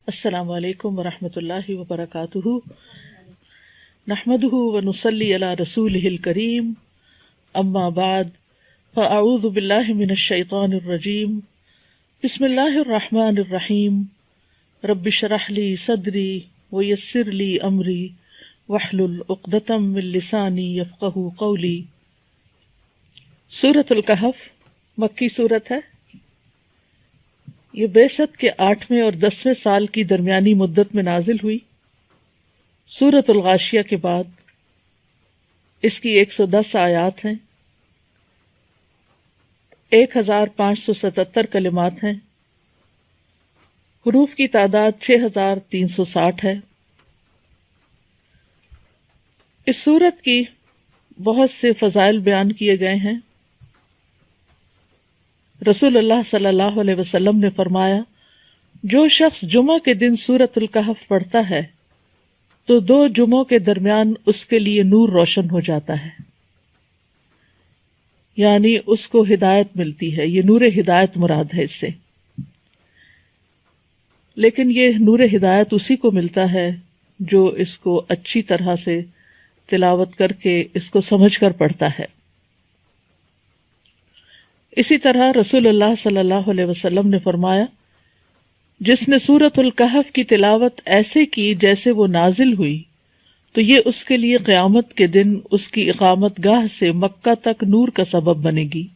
السلام علیکم ورحمۃ اللہ وبرکاتہ، نحمدہ ونصلی علی رسولہ الکریم، اما بعد فاعوذ باللہ من الشیطان الرجیم، بسم اللہ الرحمن الرحیم، رب اشرح لی صدری ویسر لی امری واحلل عقدۃ من لسانی یفقہوا قولی۔ سورۃ الکہف مکی سورت ہے۔ یہ بعثت کے 8ویں اور 10ویں سال کی درمیانی مدت میں نازل ہوئی۔ سورۃ الغاشیہ کے بعد اس کی 110 آیات ہیں، 1577 کلمات ہیں، حروف کی تعداد 6360 ہے۔ اس سورت کی بہت سے فضائل بیان کیے گئے ہیں۔ رسول اللہ صلی اللہ علیہ وسلم نے فرمایا، جو شخص جمعہ کے دن سورۃ الکہف پڑھتا ہے تو 2 جمعوں کے درمیان اس کے لیے نور روشن ہو جاتا ہے، یعنی اس کو ہدایت ملتی ہے۔ یہ نور ہدایت مراد ہے اس سے، لیکن یہ نور ہدایت اسی کو ملتا ہے جو اس کو اچھی طرح سے تلاوت کر کے اس کو سمجھ کر پڑھتا ہے۔ اسی طرح رسول اللہ صلی اللہ علیہ وسلم نے فرمایا، جس نے سورۃ الکہف کی تلاوت ایسے کی جیسے وہ نازل ہوئی تو یہ اس کے لیے قیامت کے دن اس کی اقامت گاہ سے مکہ تک نور کا سبب بنے گی،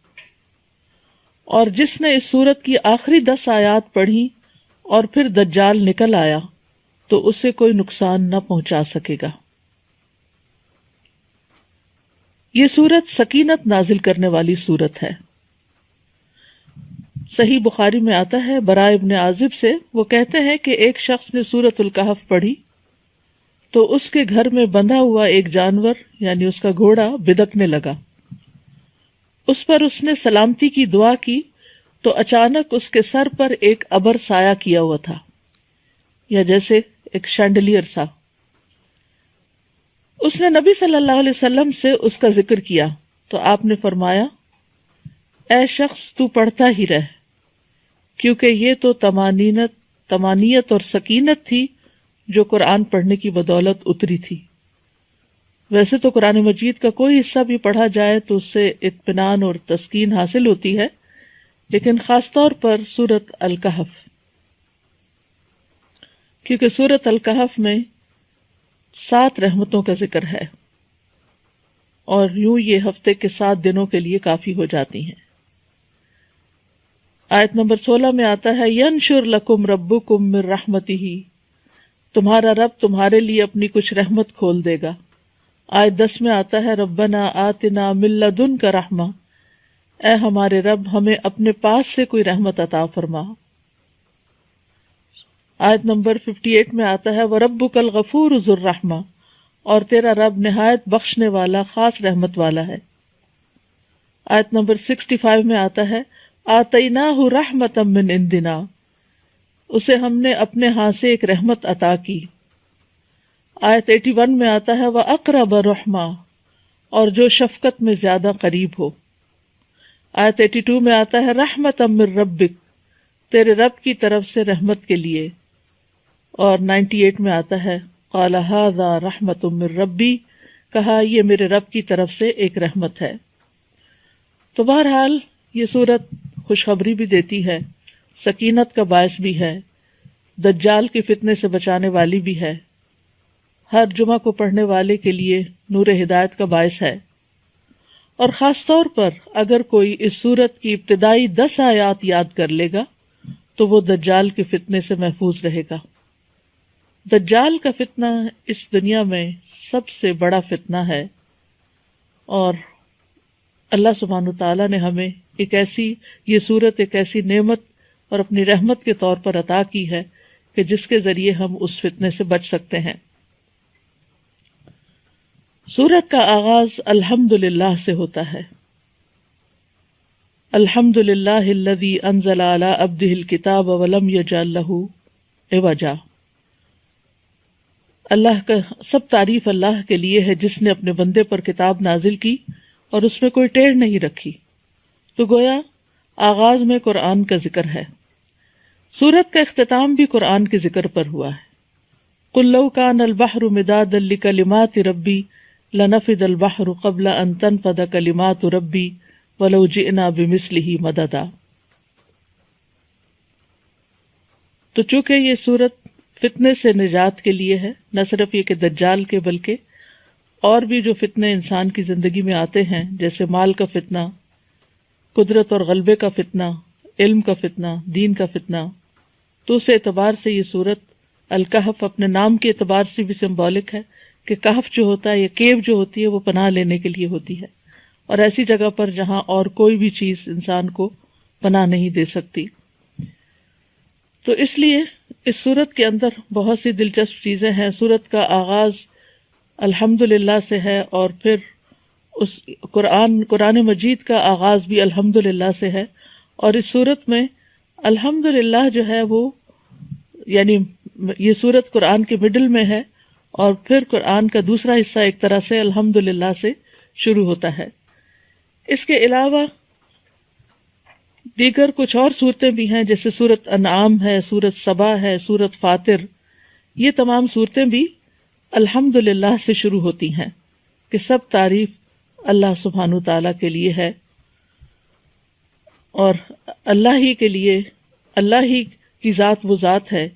اور جس نے اس سورت کی آخری 10 آیات پڑھی اور پھر دجال نکل آیا تو اسے کوئی نقصان نہ پہنچا سکے گا۔ یہ سورت سکینت نازل کرنے والی سورت ہے۔ صحیح بخاری میں آتا ہے، براء ابن عازب سے، وہ کہتے ہیں کہ ایک شخص نے سورۃ الکہف پڑھی تو اس کے گھر میں بندھا ہوا ایک جانور یعنی اس کا گھوڑا بدکنے لگا۔ اس پر اس نے سلامتی کی دعا کی تو اچانک اس کے سر پر ایک ابر سایہ کیا ہوا تھا، یا جیسے ایک شینڈلیئر سا۔ اس نے نبی صلی اللہ علیہ وسلم سے اس کا ذکر کیا تو آپ نے فرمایا، اے شخص تو پڑھتا ہی رہ، کیونکہ یہ تو طمانینت اور سکینت تھی جو قرآن پڑھنے کی بدولت اتری تھی۔ ویسے تو قرآن مجید کا کوئی حصہ بھی پڑھا جائے تو اس سے اطمینان اور تسکین حاصل ہوتی ہے، لیکن خاص طور پر سورۃ الکہف، کیونکہ سورۃ الکہف میں 7 رحمتوں کا ذکر ہے، اور یوں یہ ہفتے کے 7 دنوں کے لیے کافی ہو جاتی ہیں۔ آیت نمبر 16 میں آتا ہے، ینشر لکم ربکم من رحمتہ، تمہارا رب تمہارے لیے اپنی کچھ رحمت کھول دے گا۔ آیت 10 میں آتا ہے، ربنا آتنا من لدنک رحمہ، اے ہمارے رب ہمیں اپنے پاس سے کوئی رحمت عطا فرما۔ آیت نمبر 58 میں آتا ہے، وَرَبُّكَ الْغَفُورُ ذُو الرَّحْمَةِ، اور تیرا رب نہایت بخشنے والا خاص رحمت والا ہے۔ آیت نمبر 65 میں آتا ہے، آتَيْنَاهُ رَحْمَةً مِّنْ عِنْدِنَا، اسے ہم نے اپنے ہاں سے ایک رحمت عطا کی۔ آیت 81 میں آتا ہے، وَأَقْرَبَ رَحْمَةً، اور جو شفقت میں زیادہ قریب ہو۔ آیت 82 میں آتا ہے، رَحْمَةً مِّن رَبِّكَ، تیرے رب کی طرف سے رحمت کے لیے۔ اور 98 میں آتا ہے، قال ھذا رحمت من ربی، کہا یہ میرے رب کی طرف سے ایک رحمت ہے۔ تو بہرحال یہ سورت خوشخبری بھی دیتی ہے، سکینت کا باعث بھی ہے، دجال کے فتنے سے بچانے والی بھی ہے، ہر جمعہ کو پڑھنے والے کے لیے نور ہدایت کا باعث ہے، اور خاص طور پر اگر کوئی اس سورت کی ابتدائی 10 آیات یاد کر لے گا تو وہ دجال کے فتنے سے محفوظ رہے گا۔ دجال کا فتنہ اس دنیا میں سب سے بڑا فتنہ ہے، اور اللہ سبحانہ تعالیٰ نے ہمیں یہ سورت ایک ایسی نعمت اور اپنی رحمت کے طور پر عطا کی ہے کہ جس کے ذریعے ہم اس فتنے سے بچ سکتے ہیں۔ سورت کا آغاز الحمدللہ سے ہوتا ہے۔ الحمدللہ الذی انزل علی عبدہ الکتاب ولم یجعل لہ عوجا، اللہ کا سب تعریف اللہ کے لیے ہے جس نے اپنے بندے پر کتاب نازل کی اور اس میں کوئی ٹیڑھ نہیں رکھی۔ تو گویا آغاز میں قرآن کا ذکر ہے۔ سورت کا اختتام بھی قرآن کے ذکر پر ہوا ہے. قُلْ لَوْ كَانَ الْبَحْرُ مِدَادًا لِكَلِمَاتِ رَبِّي لَنَفِدَ الْبَحْرُ قَبْلَ أَن تَنفَدَ كَلِمَاتُ رَبِّي وَلَوْ جِئْنَا بِمِثْلِهِ مَدَدًا. تو چونکہ یہ سورت فتنے سے نجات کے لیے ہے، نہ صرف یہ کہ دجال کے بلکہ اور بھی جو فتنے انسان کی زندگی میں آتے ہیں، جیسے مال کا فتنہ، قدرت اور غلبے کا فتنہ، علم کا فتنہ، دین کا فتنہ، تو اس اعتبار سے یہ سورت الکہف اپنے نام کے اعتبار سے بھی سمبولک ہے کہ کہف جو ہوتا ہے یا کیو جو ہوتی ہے وہ پناہ لینے کے لیے ہوتی ہے، اور ایسی جگہ پر جہاں اور کوئی بھی چیز انسان کو پناہ نہیں دے سکتی. تو اس لیے اس سورت کے اندر بہت سی دلچسپ چیزیں ہیں. سورت کا آغاز الحمدللہ سے ہے، اور پھر اس قرآن مجید کا آغاز بھی الحمدللہ سے ہے، اور اس سورت میں الحمدللہ جو ہے وہ یعنی یہ سورت قرآن کے مڈل میں ہے، اور پھر قرآن کا دوسرا حصہ ایک طرح سے الحمدللہ سے شروع ہوتا ہے. اس کے علاوہ دیگر کچھ اور صورتیں بھی ہیں، جیسے سورت انعام ہے، سورت سبا ہے، سورت فاطر. یہ تمام صورتیں بھی الحمدللہ سے شروع ہوتی ہیں کہ سب تعریف اللہ سبحانہ تعالیٰ کے لیے ہے، اور اللہ ہی کے لیے، اللہ ہی کی ذات وہ ذات ہے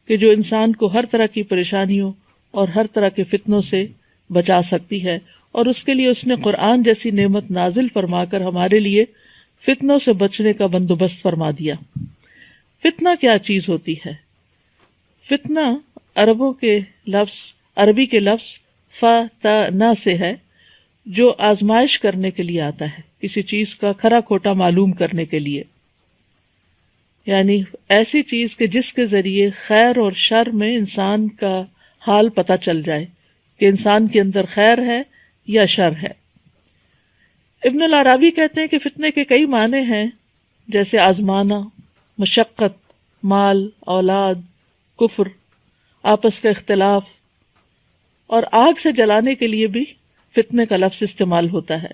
کہ جو انسان کو ہر طرح کی پریشانیوں اور ہر طرح کے فتنوں سے بچا سکتی ہے، اور اس کے لیے اس نے قرآن جیسی نعمت نازل فرما کر ہمارے لیے فتنوں سے بچنے کا بندوبست فرما دیا. فتنہ کیا چیز ہوتی ہے؟ فتنہ عربی کے لفظ فتنہ سے ہے، جو آزمائش کرنے کے لیے آتا ہے، کسی چیز کا کھرا کھوٹا معلوم کرنے کے لیے، یعنی ایسی چیز کہ جس کے ذریعے خیر اور شر میں انسان کا حال پتہ چل جائے کہ انسان کے اندر خیر ہے یا شر ہے. ابن العربی کہتے ہیں کہ فتنے کے کئی معنی ہیں، جیسے آزمانا، مشقت، مال، اولاد، کفر، آپس کا اختلاف، اور آگ سے جلانے کے لیے بھی فتنے کا لفظ استعمال ہوتا ہے.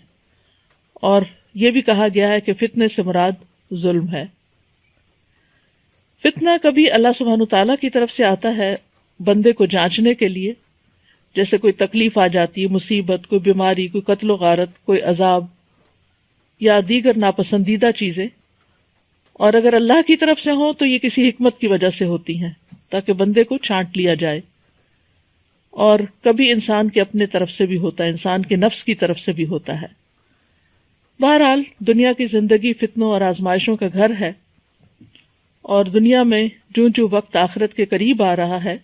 اور یہ بھی کہا گیا ہے کہ فتنے سے مراد ظلم ہے. فتنہ کبھی اللہ سبحانہ تعالیٰ کی طرف سے آتا ہے بندے کو جانچنے کے لیے، جیسے کوئی تکلیف آ جاتی ہے، مصیبت، کوئی بیماری، کوئی قتل و غارت، کوئی عذاب یا دیگر ناپسندیدہ چیزیں، اور اگر اللہ کی طرف سے ہوں تو یہ کسی حکمت کی وجہ سے ہوتی ہیں تاکہ بندے کو چھانٹ لیا جائے. اور کبھی انسان کے اپنے طرف سے بھی ہوتا ہے، انسان کے نفس کی طرف سے بھی ہوتا ہے. بہرحال دنیا کی زندگی فتنوں اور آزمائشوں کا گھر ہے، اور دنیا میں جو وقت آخرت کے قریب آ رہا ہے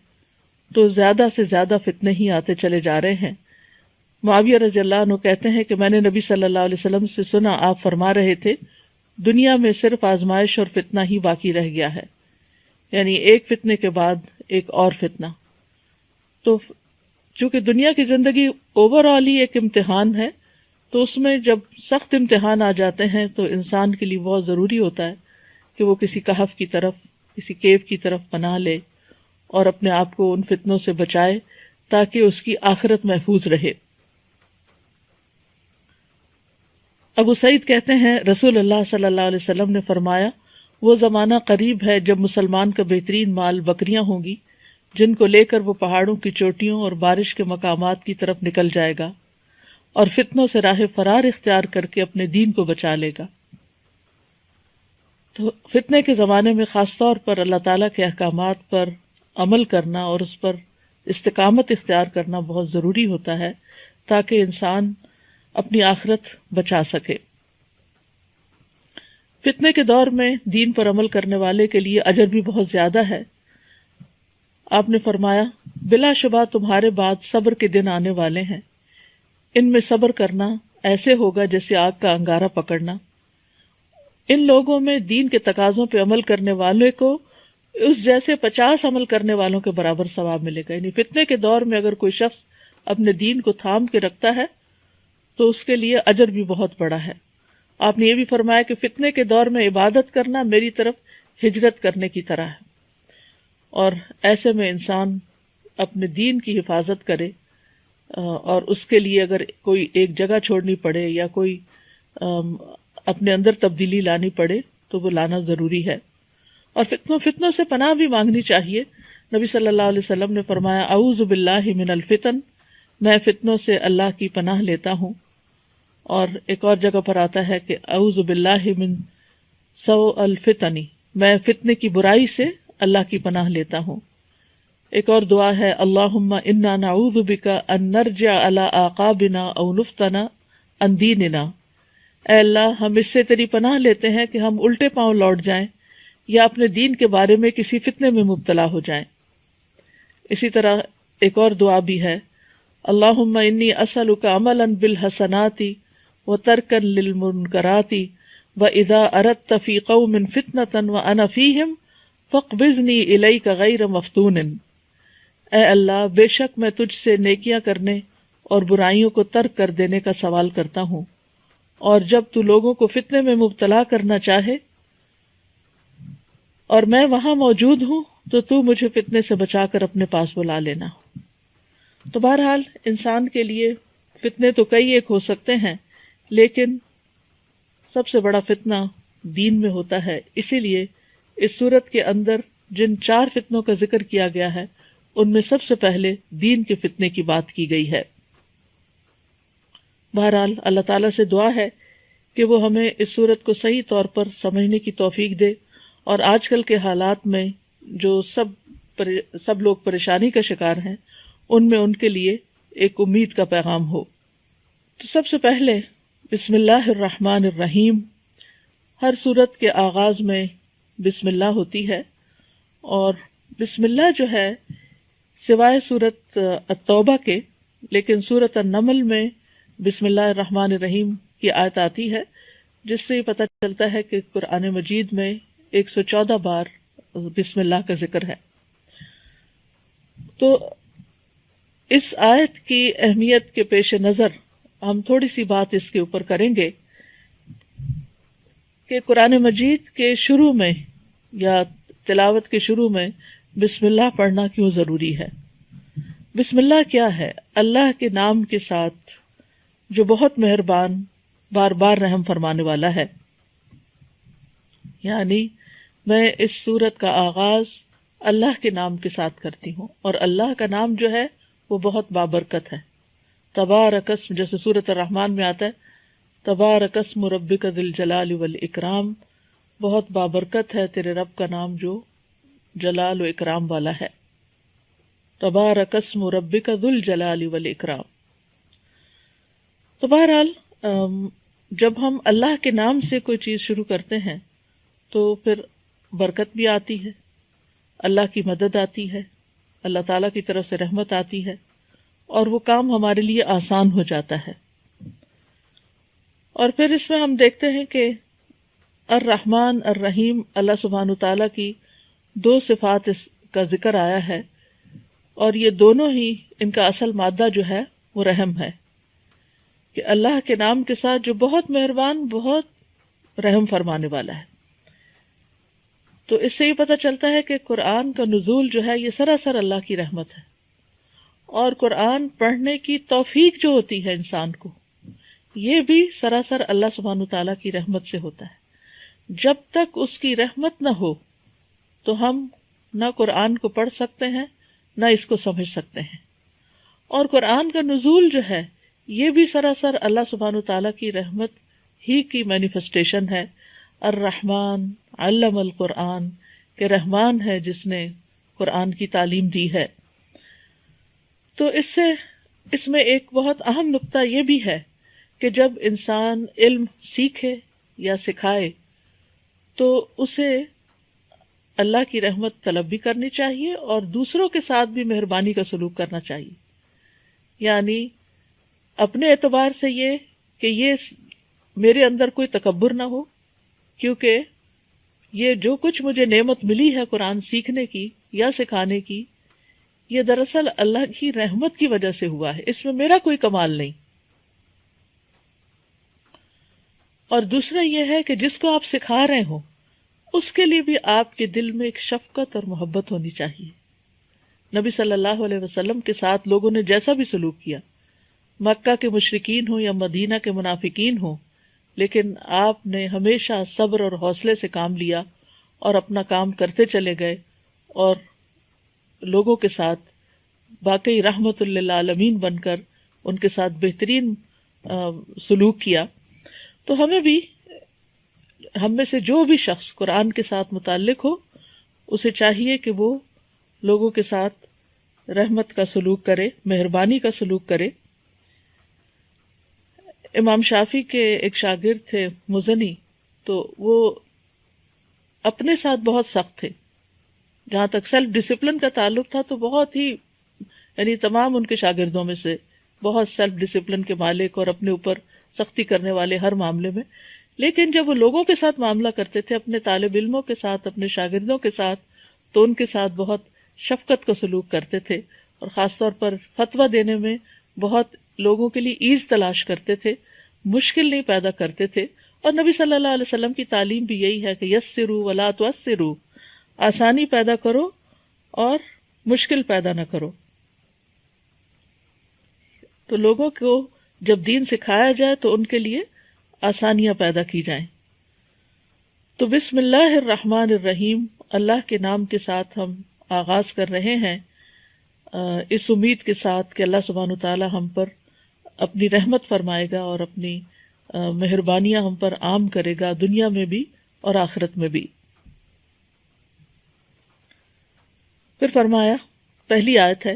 تو زیادہ سے زیادہ فتنے ہی آتے چلے جا رہے ہیں. معاویہ رضی اللہ عنہ کہتے ہیں کہ میں نے نبی صلی اللہ علیہ وسلم سے سنا، آپ فرما رہے تھے دنیا میں صرف آزمائش اور فتنہ ہی باقی رہ گیا ہے، یعنی ایک فتنے کے بعد ایک اور فتنہ. تو چونکہ دنیا کی زندگی اوور آل ہی ایک امتحان ہے، تو اس میں جب سخت امتحان آ جاتے ہیں تو انسان کے لیے بہت ضروری ہوتا ہے کہ وہ کسی کہف کی طرف، کسی کیو کی طرف پناہ لے اور اپنے آپ کو ان فتنوں سے بچائے تاکہ اس کی آخرت محفوظ رہے. ابو سعید کہتے ہیں رسول اللہ صلی اللہ علیہ وسلم نے فرمایا، وہ زمانہ قریب ہے جب مسلمان کا بہترین مال بکریاں ہوں گی، جن کو لے کر وہ پہاڑوں کی چوٹیوں اور بارش کے مقامات کی طرف نکل جائے گا اور فتنوں سے راہ فرار اختیار کر کے اپنے دین کو بچا لے گا. تو فتنے کے زمانے میں خاص طور پر اللہ تعالیٰ کے احکامات پر عمل کرنا اور اس پر استقامت اختیار کرنا بہت ضروری ہوتا ہے تاکہ انسان اپنی آخرت بچا سکے. فتنے کے دور میں دین پر عمل کرنے والے کے لیے اجر بھی بہت زیادہ ہے. آپ نے فرمایا، بلا شبہ تمہارے بعد صبر کے دن آنے والے ہیں، ان میں صبر کرنا ایسے ہوگا جیسے آگ کا انگارہ پکڑنا. ان لوگوں میں دین کے تقاضوں پہ عمل کرنے والے کو اس جیسے 50 عمل کرنے والوں کے برابر ثواب ملے گا. یعنی فتنے کے دور میں اگر کوئی شخص اپنے دین کو تھام کے رکھتا ہے تو اس کے لیے اجر بھی بہت بڑا ہے. آپ نے یہ بھی فرمایا کہ فتنے کے دور میں عبادت کرنا میری طرف ہجرت کرنے کی طرح ہے، اور ایسے میں انسان اپنے دین کی حفاظت کرے، اور اس کے لیے اگر کوئی ایک جگہ چھوڑنی پڑے یا کوئی اپنے اندر تبدیلی لانی پڑے تو وہ لانا ضروری ہے. اور فتنوں سے پناہ بھی مانگنی چاہیے. نبی صلی اللہ علیہ وسلم نے فرمایا اعوذ باللہ من الفتن، میں فتنوں سے اللہ کی پناہ لیتا ہوں. اور ایک اور جگہ پر آتا ہے کہ اعوذ باللہ من سوء الفتن، میں فتنے کی برائی سے اللہ کی پناہ لیتا ہوں. ایک اور دعا ہے اللہم انا نعوذ بک ان نرجع علی اعقابنا او نفتن عن دیننا، اے اللہ ہم اس سے تیری پناہ لیتے ہیں کہ ہم الٹے پاؤں لوٹ جائیں یا اپنے دین کے بارے میں کسی فتنے میں مبتلا ہو جائیں. اسی طرح ایک اور دعا بھی ہے اللہم انی اسألک عملا بالحسنات وترکا للمنکرات واذا اردت فی قوم فتنة وانا فیہم فاقبضنی الیک غیر مفتون. اے اللہ بے شک میں تجھ سے نیکیاں کرنے اور برائیوں کو ترک کر دینے کا سوال کرتا ہوں، اور جب تو لوگوں کو فتنے میں مبتلا کرنا چاہے اور میں وہاں موجود ہوں تو مجھے فتنے سے بچا کر اپنے پاس بلا لینا. تو بہرحال انسان کے لیے فتنے تو کئی ایک ہو سکتے ہیں، لیکن سب سے بڑا فتنہ دین میں ہوتا ہے. اسی لیے اس سورت کے اندر جن 4 فتنوں کا ذکر کیا گیا ہے ان میں سب سے پہلے دین کے فتنے کی بات کی گئی ہے. بہرحال اللہ تعالیٰ سے دعا ہے کہ وہ ہمیں اس سورت کو صحیح طور پر سمجھنے کی توفیق دے، اور آج کل کے حالات میں جو سب لوگ پریشانی کا شکار ہیں ان میں ان کے لیے ایک امید کا پیغام ہو. تو سب سے پہلے بسم اللہ الرحمن الرحیم. ہر سورت کے آغاز میں بسم اللہ ہوتی ہے، اور بسم اللہ جو ہے سوائے سورت التوبہ کے، لیکن سورت النمل میں بسم اللہ الرحمن الرحیم کی آیت آتی ہے، جس سے یہ پتہ چلتا ہے کہ قرآن مجید میں 114 بار بسم اللہ کا ذکر ہے. تو اس آیت کی اہمیت کے پیش نظر ہم تھوڑی سی بات اس کے اوپر کریں گے کہ قرآن مجید کے شروع میں یا تلاوت کے شروع میں بسم اللہ پڑھنا کیوں ضروری ہے. بسم اللہ کیا ہے؟ اللہ کے نام کے ساتھ جو بہت مہربان، بار بار رحم فرمانے والا ہے. یعنی میں اس سورت کا آغاز اللہ کے نام کے ساتھ کرتی ہوں، اور اللہ کا نام جو ہے وہ بہت بابرکت ہے. تبارک اسم، جیسے سورت الرحمن میں آتا ہے تبارک اسم ربک ذی الجلال والاکرام، بہت بابرکت ہے تیرے رب کا نام جو جلال و اکرام والا ہے. تبارک اسم ربک ذی الجلال والاکرام. تو بہرحال جب ہم اللہ کے نام سے کوئی چیز شروع کرتے ہیں تو پھر برکت بھی آتی ہے، اللہ کی مدد آتی ہے، اللہ تعالیٰ کی طرف سے رحمت آتی ہے، اور وہ کام ہمارے لیے آسان ہو جاتا ہے. اور پھر اس میں ہم دیکھتے ہیں کہ الرحمن الرحیم، اللہ سبحانہ تعالیٰ کی 2 صفات اس کا ذکر آیا ہے، اور یہ دونوں ہی ان کا اصل مادہ جو ہے وہ رحم ہے، کہ اللہ کے نام کے ساتھ جو بہت مہربان، بہت رحم فرمانے والا ہے. تو اس سے یہ پتہ چلتا ہے کہ قرآن کا نزول جو ہے یہ سراسر اللہ کی رحمت ہے، اور قرآن پڑھنے کی توفیق جو ہوتی ہے انسان کو، یہ بھی سراسر اللہ سبحانہ تعالیٰ کی رحمت سے ہوتا ہے. جب تک اس کی رحمت نہ ہو تو ہم نہ قرآن کو پڑھ سکتے ہیں نہ اس کو سمجھ سکتے ہیں. اور قرآن کا نزول جو ہے یہ بھی سراسر اللہ سبحانہ تعالیٰ کی رحمت ہی کی مینیفسٹیشن ہے. الرحمن علم القرآن، کہ رحمان ہے جس نے قرآن کی تعلیم دی ہے. تو اس میں ایک بہت اہم نقطہ یہ بھی ہے کہ جب انسان علم سیکھے یا سکھائے تو اسے اللہ کی رحمت طلب بھی کرنی چاہیے اور دوسروں کے ساتھ بھی مہربانی کا سلوک کرنا چاہیے. یعنی اپنے اعتبار سے یہ کہ یہ میرے اندر کوئی تکبر نہ ہو، کیونکہ یہ جو کچھ مجھے نعمت ملی ہے قرآن سیکھنے کی یا سکھانے کی، یہ دراصل اللہ کی رحمت کی وجہ سے ہوا ہے، اس میں میرا کوئی کمال نہیں. اور دوسرا یہ ہے کہ جس کو آپ سکھا رہے ہو اس کے لیے بھی آپ کے دل میں ایک شفقت اور محبت ہونی چاہیے. نبی صلی اللہ علیہ وسلم کے ساتھ لوگوں نے جیسا بھی سلوک کیا، مکہ کے مشرکین ہوں یا مدینہ کے منافقین ہوں، لیکن آپ نے ہمیشہ صبر اور حوصلے سے کام لیا اور اپنا کام کرتے چلے گئے اور لوگوں کے ساتھ واقعی رحمت للعالمین بن کر ان کے ساتھ بہترین سلوک کیا، تو ہم میں سے جو بھی شخص قرآن کے ساتھ متعلق ہو اسے چاہیے کہ وہ لوگوں کے ساتھ رحمت کا سلوک کرے، مہربانی کا سلوک کرے۔ امام شافعی کے ایک شاگرد تھے مزنی، تو وہ اپنے ساتھ بہت سخت تھے، جہاں تک سیلف ڈسپلن کا تعلق تھا تو بہت ہی، یعنی تمام ان کے شاگردوں میں سے بہت سیلف ڈسپلن کے مالک اور اپنے اوپر سختی کرنے والے ہر معاملے میں۔ لیکن جب وہ لوگوں کے ساتھ معاملہ کرتے تھے، اپنے طالب علموں کے ساتھ، اپنے شاگردوں کے ساتھ، تو ان کے ساتھ بہت شفقت کا سلوک کرتے تھے، اور خاص طور پر فتویٰ دینے میں بہت لوگوں کے لیے ایز تلاش کرتے تھے، مشکل نہیں پیدا کرتے تھے۔ اور نبی صلی اللہ علیہ وسلم کی تعلیم بھی یہی ہے کہ یسروا ولا تعسروا، آسانی پیدا کرو اور مشکل پیدا نہ کرو۔ تو لوگوں کو جب دین سکھایا جائے تو ان کے لیے آسانیاں پیدا کی جائیں۔ تو بسم اللہ الرحمن الرحیم، اللہ کے نام کے ساتھ ہم آغاز کر رہے ہیں، اس امید کے ساتھ کہ اللہ سبحانہ وتعالی ہم پر اپنی رحمت فرمائے گا اور اپنی مہربانیاں ہم پر عام کرے گا، دنیا میں بھی اور آخرت میں بھی۔ پھر فرمایا، پہلی آیت ہے،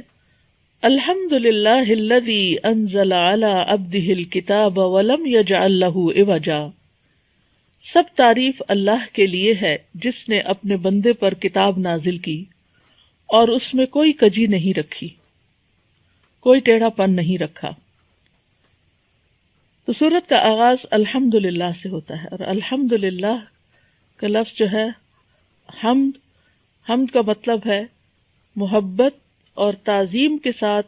الحمد للہ الذی انزل علی عبدہ الکتاب ولم یجعل لہ عوجا، سب تعریف اللہ کے لیے ہے جس نے اپنے بندے پر کتاب نازل کی اور اس میں کوئی کجی نہیں رکھی، کوئی ٹیڑھا پن نہیں رکھا۔ تو سورت کا آغاز الحمدللہ سے ہوتا ہے، اور الحمدللہ کا لفظ جو ہے حمد کا مطلب ہے محبت اور تعظیم کے ساتھ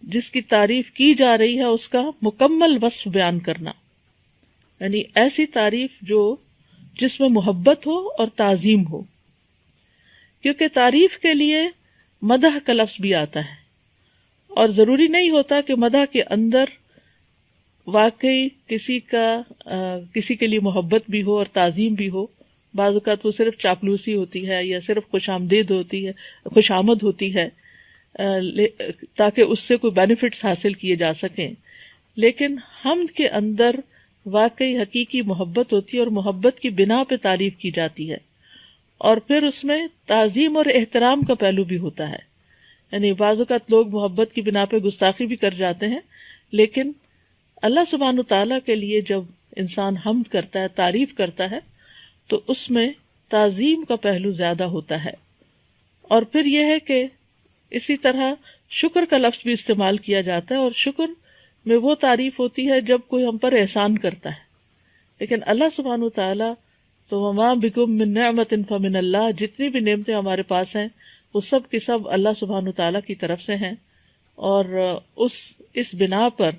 جس کی تعریف کی جا رہی ہے اس کا مکمل وصف بیان کرنا، یعنی ایسی تعریف جس میں محبت ہو اور تعظیم ہو، کیونکہ تعریف کے لیے مدح کا لفظ بھی آتا ہے، اور ضروری نہیں ہوتا کہ مدح کے اندر واقعی کسی کے لیے محبت بھی ہو اور تعظیم بھی ہو۔ بعض اوقات وہ صرف چاپلوسی ہوتی ہے یا صرف خوش آمد ہوتی ہے تاکہ اس سے کوئی بینیفٹس حاصل کیے جا سکیں، لیکن حمد کے اندر واقعی حقیقی محبت ہوتی ہے، اور محبت کی بنا پہ تعریف کی جاتی ہے، اور پھر اس میں تعظیم اور احترام کا پہلو بھی ہوتا ہے۔ یعنی بعض اوقات لوگ محبت کی بنا پہ گستاخی بھی کر جاتے ہیں، لیکن اللہ سبحانہ تعالیٰ کے لیے جب انسان حمد کرتا ہے، تعریف کرتا ہے، تو اس میں تعظیم کا پہلو زیادہ ہوتا ہے۔ اور پھر یہ ہے کہ اسی طرح شکر کا لفظ بھی استعمال کیا جاتا ہے، اور شکر میں وہ تعریف ہوتی ہے جب کوئی ہم پر احسان کرتا ہے، لیکن اللہ سبحانہ تعالیٰ تو وما بکم من نعمت فمن اللہ، جتنی بھی نعمتیں ہمارے پاس ہیں وہ سب کی سب اللہ سبحانہ تعالیٰ کی طرف سے ہیں، اور اس بنا پر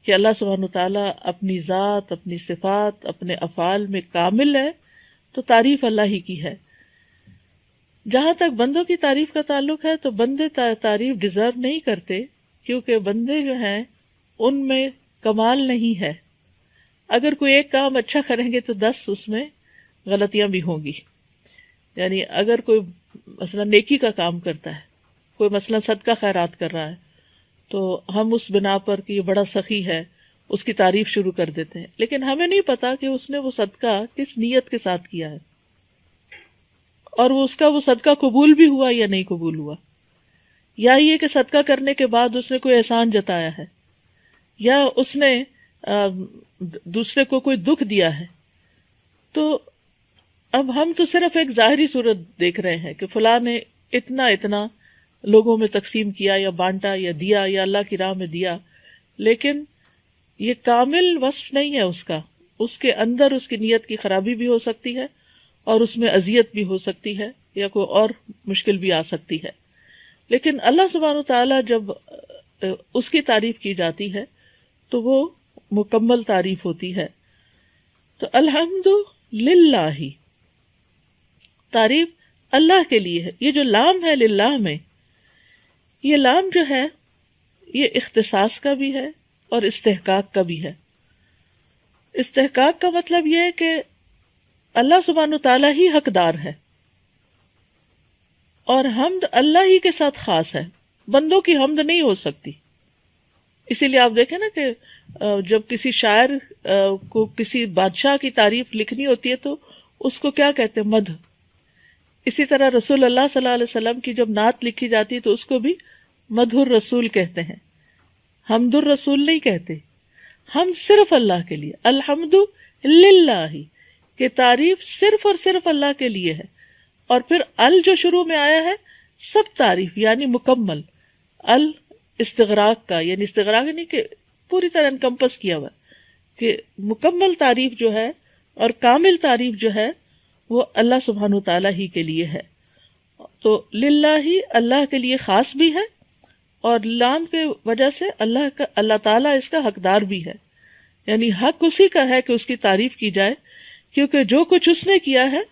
کہ اللہ سبحانہ تعالیٰ اپنی ذات، اپنی صفات، اپنے افعال میں کامل ہے، تو تعریف اللہ ہی کی ہے۔ جہاں تک بندوں کی تعریف کا تعلق ہے تو بندے تعریف ڈیزرو نہیں کرتے، کیونکہ بندے جو ہیں ان میں کمال نہیں ہے۔ اگر کوئی ایک کام اچھا کریں گے تو 10 اس میں غلطیاں بھی ہوں گی۔ یعنی اگر کوئی مثلا نیکی کا کام کرتا ہے، کوئی مثلا صدقہ خیرات کر رہا ہے، تو ہم اس بنا پر کہ یہ بڑا سخی ہے اس کی تعریف شروع کر دیتے ہیں، لیکن ہمیں نہیں پتا کہ اس نے وہ صدقہ کس نیت کے ساتھ کیا ہے، اور اس کا وہ صدقہ قبول بھی ہوا یا نہیں قبول ہوا، یا یہ کہ صدقہ کرنے کے بعد اس نے کوئی احسان جتایا ہے، یا اس نے دوسرے کو کوئی دکھ دیا ہے۔ تو اب ہم تو صرف ایک ظاہری صورت دیکھ رہے ہیں کہ فلاں نے اتنا لوگوں میں تقسیم کیا یا بانٹا یا دیا یا اللہ کی راہ میں دیا، لیکن یہ کامل وصف نہیں ہے اس کے اندر اس کی نیت کی خرابی بھی ہو سکتی ہے، اور اس میں اذیت بھی ہو سکتی ہے، یا کوئی اور مشکل بھی آ سکتی ہے۔ لیکن اللہ سبحانہ وتعالی جب اس کی تعریف کی جاتی ہے تو وہ مکمل تعریف ہوتی ہے۔ تو الحمد للہ، تعریف اللہ کے لیے ہے۔ یہ جو لام ہے للہ میں، یہ لام جو ہے یہ اختصاص کا بھی ہے اور استحقاق کا بھی ہے۔ استحقاق کا مطلب یہ ہے کہ اللہ سبحانہ تعالیٰ ہی حقدار ہے، اور حمد اللہ ہی کے ساتھ خاص ہے، بندوں کی حمد نہیں ہو سکتی۔ اسی لیے آپ دیکھیں نا کہ جب کسی شاعر کو کسی بادشاہ کی تعریف لکھنی ہوتی ہے تو اس کو کیا کہتے ہیں؟ مدح۔ اسی طرح رسول اللہ صلی اللہ علیہ وسلم کی جب نعت لکھی جاتی ہے تو اس کو بھی مدح الرسول کہتے ہیں، حمد الرسول نہیں کہتے۔ ہم صرف اللہ کے لیے، الحمد للہ، کہ تعریف صرف اور صرف اللہ کے لیے ہے۔ اور پھر ال جو شروع میں آیا ہے سب تعریف یعنی مکمل، ال استغراق کا، یعنی استغراق یعنی کہ پوری طرح انکمپس کیا ہوا کہ مکمل تعریف جو ہے اور کامل تعریف جو ہے وہ اللہ سبحانہ تعالیٰ ہی کے لیے ہے۔ تو للہ ہی اللہ کے لیے خاص بھی ہے، اور لام کے وجہ سے اللہ تعالیٰ اس کا حقدار بھی ہے، یعنی حق اسی کا ہے کہ اس کی تعریف کی جائے، کیونکہ جو کچھ اس نے کیا ہے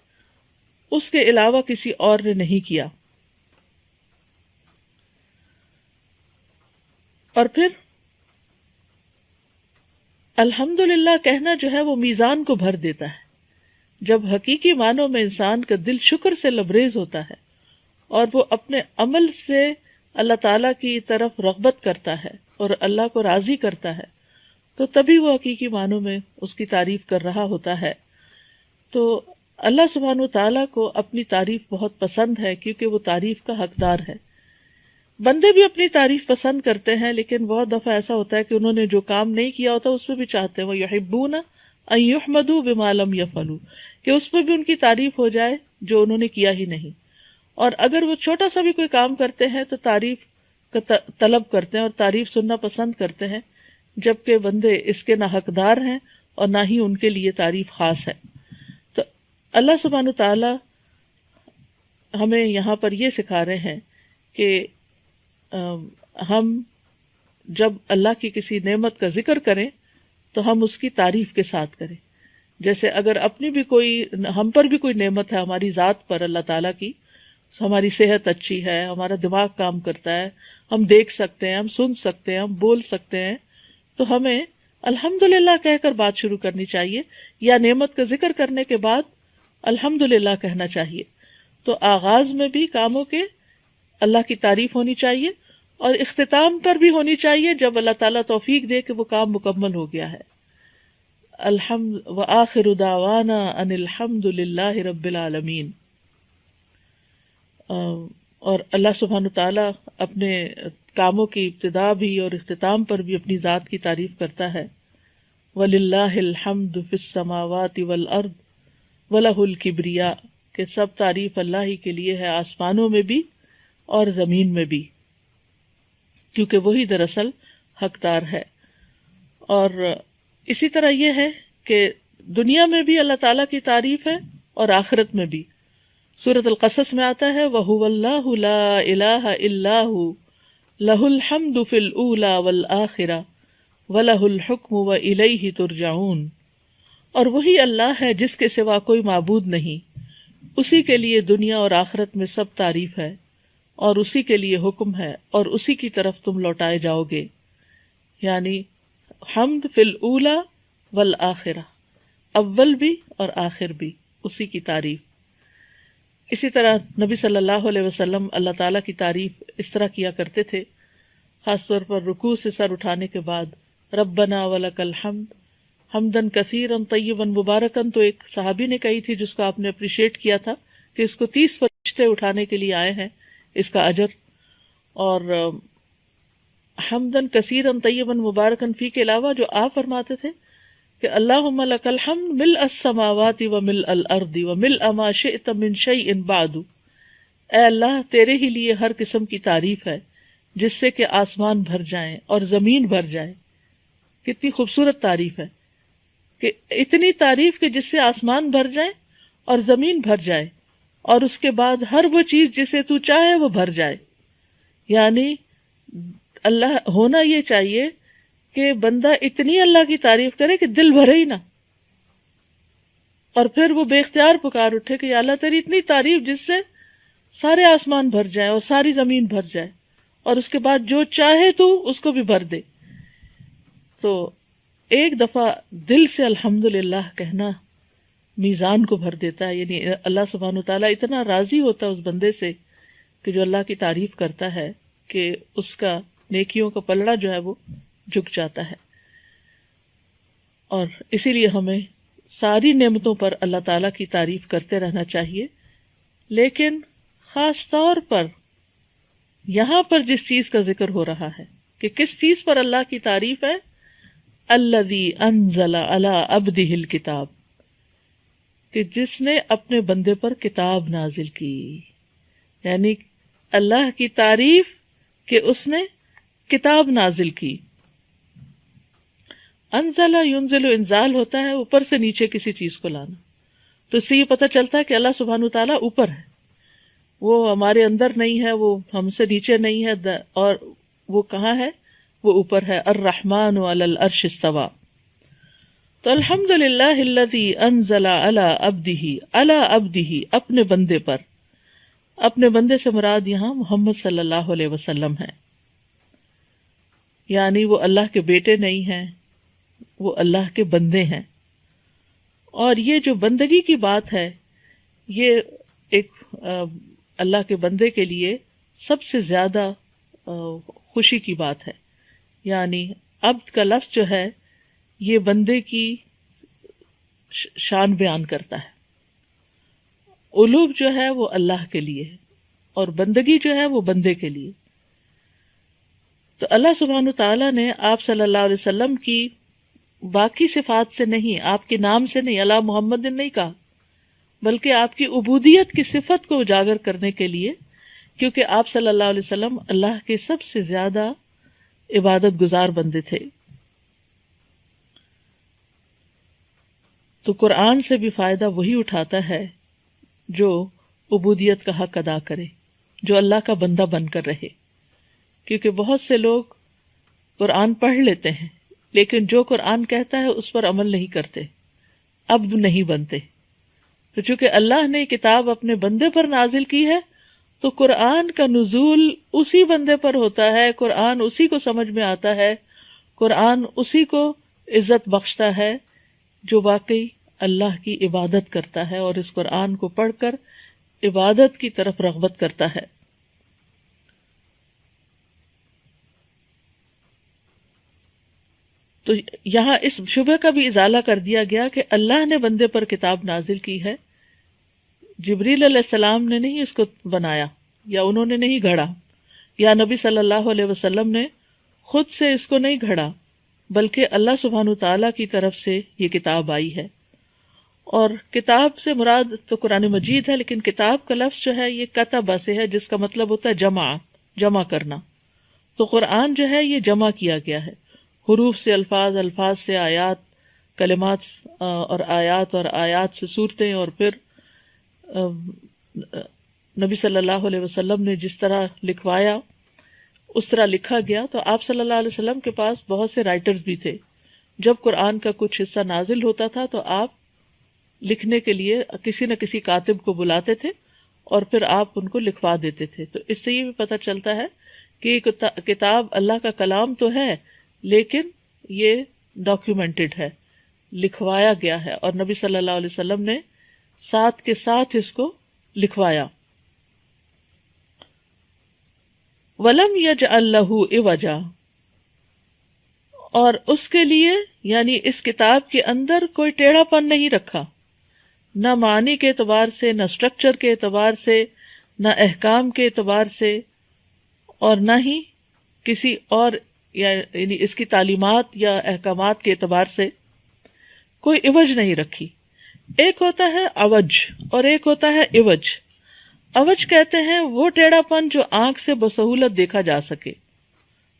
اس کے علاوہ کسی اور نے نہیں کیا۔ اور پھر الحمدللہ کہنا جو ہے وہ میزان کو بھر دیتا ہے۔ جب حقیقی معنوں میں انسان کا دل شکر سے لبریز ہوتا ہے اور وہ اپنے عمل سے اللہ تعالیٰ کی طرف رغبت کرتا ہے اور اللہ کو راضی کرتا ہے، تو تبھی وہ حقیقی معنوں میں اس کی تعریف کر رہا ہوتا ہے۔ تو اللہ سبحانہ تعالیٰ کو اپنی تعریف بہت پسند ہے، کیونکہ وہ تعریف کا حقدار ہے۔ بندے بھی اپنی تعریف پسند کرتے ہیں، لیکن بہت دفعہ ایسا ہوتا ہے کہ انہوں نے جو کام نہیں کیا ہوتا اس پہ بھی چاہتے ہیں، وَيُحِبُّونَ أَن يُحْمَدُوا بِمَا لَمْ يَفْعَلُوا، کہ اس پہ بھی ان کی تعریف ہو جائے جو انہوں نے کیا ہی نہیں۔ اور اگر وہ چھوٹا سا بھی کوئی کام کرتے ہیں تو تعریف کا طلب کرتے ہیں اور تعریف سننا پسند کرتے ہیں، جبکہ بندے اس کے نہ حقدار ہیں اور نہ ہی ان کے لیے تعریف خاص ہے۔ تو اللہ سبحانہ تعالی ہمیں یہاں پر یہ سکھا رہے ہیں کہ ہم جب اللہ کی کسی نعمت کا ذکر کریں تو ہم اس کی تعریف کے ساتھ کریں۔ جیسے اگر اپنی بھی ہم پر بھی کوئی نعمت ہے ہماری ذات پر اللہ تعالیٰ کی، ہماری صحت اچھی ہے، ہمارا دماغ کام کرتا ہے، ہم دیکھ سکتے ہیں، ہم سن سکتے ہیں، ہم بول سکتے ہیں، تو ہمیں الحمدللہ کہہ کر بات شروع کرنی چاہیے، یا نعمت کا ذکر کرنے کے بعد الحمدللہ کہنا چاہیے۔ تو آغاز میں بھی کاموں کے اللہ کی تعریف ہونی چاہیے، اور اختتام پر بھی ہونی چاہیے جب اللہ تعالیٰ توفیق دے کہ وہ کام مکمل ہو گیا ہے۔ الحمد وآخر دعوانا ان الحمد للہ رب العالمین۔ اور اللہ سبحانہ تعالیٰ اپنے کاموں کی ابتدا بھی اور اختتام پر بھی اپنی ذات کی تعریف کرتا ہے۔ وَلِلَّهِ الْحَمْدُ فِي السَّمَاوَاتِ وَالْأَرْضِ وَلَهُ الْكِبْرِيَاءُ، کہ سب تعریف اللہ ہی کے لیے ہے، آسمانوں میں بھی اور زمین میں بھی، کیونکہ وہی دراصل حقدار ہے۔ اور اسی طرح یہ ہے کہ دنیا میں بھی اللہ تعالیٰ کی تعریف ہے اور آخرت میں بھی۔ سورۃ القصص میں آتا ہے وَهُوَ اللَّهُ لَا إِلَٰهَ إِلَّا هُوَ لَهُ الْحَمْدُ فِي الْأُولَىٰ وَالْآخِرَةِ وَلَهُ الْحُكْمُ وَإِلَيْهِ تُرْجَعُونَ، اور وہی اللہ ہے جس کے سوا کوئی معبود نہیں، اسی کے لیے دنیا اور آخرت میں سب تعریف ہے، اور اسی کے لیے حکم ہے، اور اسی کی طرف تم لوٹائے جاؤ گے۔ یعنی حمد فی الاولی والآخرہ، اول بھی اور آخر بھی اسی کی تعریف۔ اسی طرح نبی صلی اللہ علیہ وسلم اللہ تعالیٰ کی تعریف اس طرح کیا کرتے تھے، خاص طور پر رکوع سے سر اٹھانے کے بعد، ربنا ولک الحمد حمدن کثیرا طیبا مبارکن، تو ایک صحابی نے کہی تھی جس کو آپ نے اپریشیٹ کیا تھا کہ اس کو 30 فرشتے اٹھانے کے لیے آئے ہیں، اس کا اجر۔ اور حمدن کثیرا طیبا مبارکن فی کے علاوہ جو آپ فرماتے تھے کہ اللہم لک الحمد ملء السماوات وملء الارض وملء ما شئت من شیء بعد، اے اللہ تیرے ہی لیے ہر قسم کی تعریف ہے جس سے کہ آسمان بھر جائیں اور زمین بھر جائے۔ کتنی خوبصورت تعریف ہے کہ اتنی تعریف کہ جس سے آسمان بھر جائے اور زمین بھر جائے، اور اس کے بعد ہر وہ چیز جسے تو چاہے وہ بھر جائے۔ یعنی اللہ ہونا یہ چاہیے کہ بندہ اتنی اللہ کی تعریف کرے کہ دل بھرے ہی نہ، اور پھر وہ بے اختیار پکار اٹھے کہ یا اللہ تیری اتنی تعریف جس سے سارے آسمان بھر جائیں اور ساری زمین بھر جائے، اور اس کے بعد جو چاہے تو اس کو بھی بھر دے۔ تو ایک دفعہ دل سے الحمدللہ کہنا میزان کو بھر دیتا ہے. یعنی اللہ سبحانہ وتعالیٰ اتنا راضی ہوتا ہے اس بندے سے کہ جو اللہ کی تعریف کرتا ہے کہ اس کا نیکیوں کا پلڑا جو ہے وہ جھک جاتا ہے. اور اسی لیے ہمیں ساری نعمتوں پر اللہ تعالیٰ کی تعریف کرتے رہنا چاہیے، لیکن خاص طور پر یہاں پر جس چیز کا ذکر ہو رہا ہے کہ کس چیز پر اللہ کی تعریف ہے، الذی انزل علی عبدہ الکتاب، کہ جس نے اپنے بندے پر کتاب نازل کی. یعنی اللہ کی تعریف کہ اس نے کتاب نازل کی. انزل ینزل انزال ہوتا ہے اوپر سے نیچے کسی چیز کو لانا. تو اس سے یہ پتہ چلتا ہے کہ اللہ سبحانہ وتعالیٰ اوپر ہے، وہ ہمارے اندر نہیں ہے، وہ ہم سے نیچے نہیں ہے، اور وہ کہاں ہے؟ وہ اوپر ہے. الرحمن علی العرش استویٰ. تو الحمدللہ الذی انزل علی عبدہ، اپنے بندے پر. اپنے بندے سے مراد یہاں محمد صلی اللہ علیہ وسلم ہے. یعنی وہ اللہ کے بیٹے نہیں ہیں، وہ اللہ کے بندے ہیں. اور یہ جو بندگی کی بات ہے، یہ ایک اللہ کے بندے کے لیے سب سے زیادہ خوشی کی بات ہے. یعنی عبد کا لفظ جو ہے یہ بندے کی شان بیان کرتا ہے. الوہ جو ہے وہ اللہ کے لیے ہے، اور بندگی جو ہے وہ بندے کے لیے. تو اللہ سبحانہ تعالیٰ نے آپ صلی اللہ علیہ وسلم کی باقی صفات سے نہیں، آپ کے نام سے نہیں، اللہ محمد نہیں کہا، بلکہ آپ کی عبودیت کی صفت کو اجاگر کرنے کے لیے، کیونکہ آپ صلی اللہ علیہ وسلم اللہ کے سب سے زیادہ عبادت گزار بندے تھے. تو قرآن سے بھی فائدہ وہی اٹھاتا ہے جو عبودیت کا حق ادا کرے، جو اللہ کا بندہ بن کر رہے. کیونکہ بہت سے لوگ قرآن پڑھ لیتے ہیں لیکن جو قرآن کہتا ہے اس پر عمل نہیں کرتے، عبد نہیں بنتے. تو چونکہ اللہ نے کتاب اپنے بندے پر نازل کی ہے تو قرآن کا نزول اسی بندے پر ہوتا ہے، قرآن اسی کو سمجھ میں آتا ہے، قرآن اسی کو عزت بخشتا ہے جو واقعی اللہ کی عبادت کرتا ہے اور اس قرآن کو پڑھ کر عبادت کی طرف رغبت کرتا ہے. تو یہاں اس شبہ کا بھی ازالہ کر دیا گیا کہ اللہ نے بندے پر کتاب نازل کی ہے، جبریل علیہ السلام نے نہیں اس کو بنایا، یا انہوں نے نہیں گھڑا، یا نبی صلی اللہ علیہ وسلم نے خود سے اس کو نہیں گھڑا، بلکہ اللہ سبحانہ تعالیٰ کی طرف سے یہ کتاب آئی ہے. اور کتاب سے مراد تو قرآن مجید ہے، لیکن کتاب کا لفظ جو ہے یہ کتبہ سے ہے، جس کا مطلب ہوتا ہے جمع کرنا. تو قرآن جو ہے یہ جمع کیا گیا ہے، حروف سے الفاظ، الفاظ سے آیات، کلمات اور آیات سے صورتیں، اور پھر نبی صلی اللہ علیہ وسلم نے جس طرح لکھوایا اس طرح لکھا گیا. تو آپ صلی اللہ علیہ وسلم کے پاس بہت سے رائٹرز بھی تھے. جب قرآن کا کچھ حصہ نازل ہوتا تھا تو آپ لکھنے کے لیے کسی نہ کسی کاتب کو بلاتے تھے اور پھر آپ ان کو لکھوا دیتے تھے. تو اس سے یہ بھی پتہ چلتا ہے کہ کتاب اللہ کا کلام تو ہے لیکن یہ ڈاکیومنٹڈ ہے، لکھوایا گیا ہے، اور نبی صلی اللہ علیہ وسلم نے ساتھ کے ساتھ اس کو لکھوایا. وَلَمْ يَجْعَلْ لَهُ عِوَجًا، اور اس کے لیے یعنی اس کتاب کے اندر کوئی ٹیڑھا پن نہیں رکھا، نہ معنی کے اعتبار سے، نہ سٹرکچر کے اعتبار سے، نہ احکام کے اعتبار سے، اور نہ ہی کسی اور یعنی اس کی تعلیمات یا احکامات کے اعتبار سے کوئی عوج نہیں رکھی. ایک ہوتا ہے عوج اور ایک ہوتا ہے عوج. عوج کہتے ہیں وہ ٹیڑھا پن جو آنکھ سے بسہولت دیکھا جا سکے،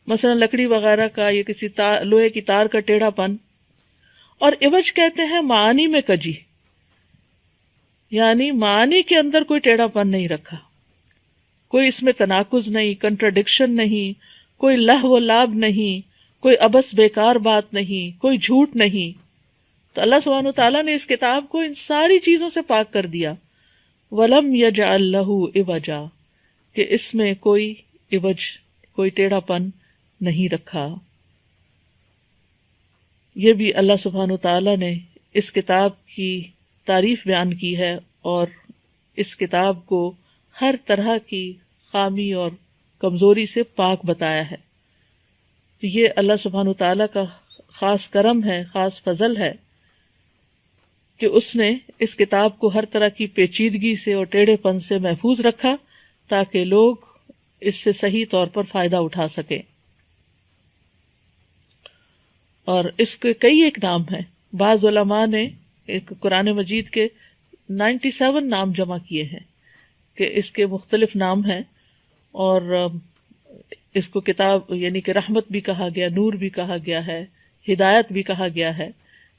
مثلا لکڑی وغیرہ کا یا کسی لوہے کی تار کا ٹیڑھا پن. اور عوج کہتے ہیں معانی میں کجی، یعنی معانی کے اندر کوئی ٹیڑھا پن نہیں رکھا، کوئی اس میں تناقض نہیں، کنٹراڈکشن نہیں، کوئی لہو و لعب نہیں، کوئی عبث بیکار بات نہیں، کوئی جھوٹ نہیں. تو اللہ سبحانہ وتعالیٰ نے اس کتاب کو ان ساری چیزوں سے پاک کر دیا. وَلَمْ يَجْعَلْ لَهُ عِوَجًا، کہ اس میں کوئی عوج، کوئی ٹیڑھا پن نہیں رکھا. یہ بھی اللہ سبحانہ وتعالیٰ نے اس کتاب کی تعریف بیان کی ہے اور اس کتاب کو ہر طرح کی خامی اور کمزوری سے پاک بتایا ہے. یہ اللہ سبحانہ تعالیٰ کا خاص کرم ہے، خاص فضل ہے کہ اس نے اس کتاب کو ہر طرح کی پیچیدگی سے اور ٹیڑھے پن سے محفوظ رکھا تاکہ لوگ اس سے صحیح طور پر فائدہ اٹھا سکیں. اور اس کے کئی ایک نام ہیں. بعض علماء نے ایک قرآن مجید کے 97 نام جمع کیے ہیں کہ اس کے مختلف نام ہیں، اور اس کو کتاب یعنی کہ رحمت بھی کہا گیا، نور بھی کہا گیا ہے، ہدایت بھی کہا گیا ہے.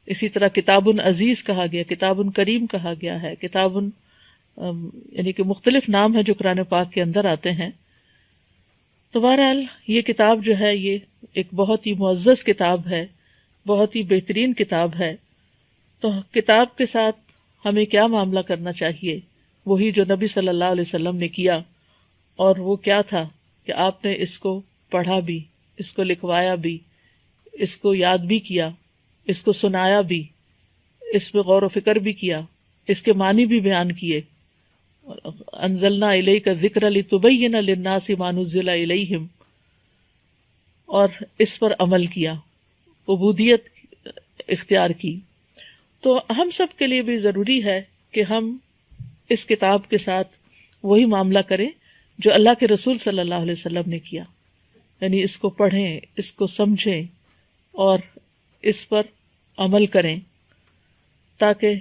اسی طرح کتاب عزیز کہا گیا، کتاب کریم کہا گیا ہے، کتاب یعنی کہ مختلف نام ہیں جو قرآن پاک کے اندر آتے ہیں. تو بہرحال یہ کتاب جو ہے یہ ایک بہت ہی معزز کتاب ہے، بہت ہی بہترین کتاب ہے. تو کتاب کے ساتھ ہمیں کیا معاملہ کرنا چاہیے؟ وہی جو نبی صلی اللہ علیہ وسلم نے کیا، اور وہ کیا تھا کہ آپ نے اس کو پڑھا بھی، اس کو لکھوایا بھی، اس کو یاد بھی کیا، اس کو سنایا بھی، اس پہ غور و فکر بھی کیا، اس کے معنی بھی بیان کیے. انزلنا الیک الذکر لتبین للناس ما نزل الیہم، اور اس پر عمل کیا، عبودیت اختیار کی. تو ہم سب کے لیے بھی ضروری ہے کہ ہم اس کتاب کے ساتھ وہی معاملہ کریں جو اللہ کے رسول صلی اللہ علیہ وسلم نے کیا، یعنی اس کو پڑھیں، اس کو سمجھیں اور اس پر عمل کریں، تاکہ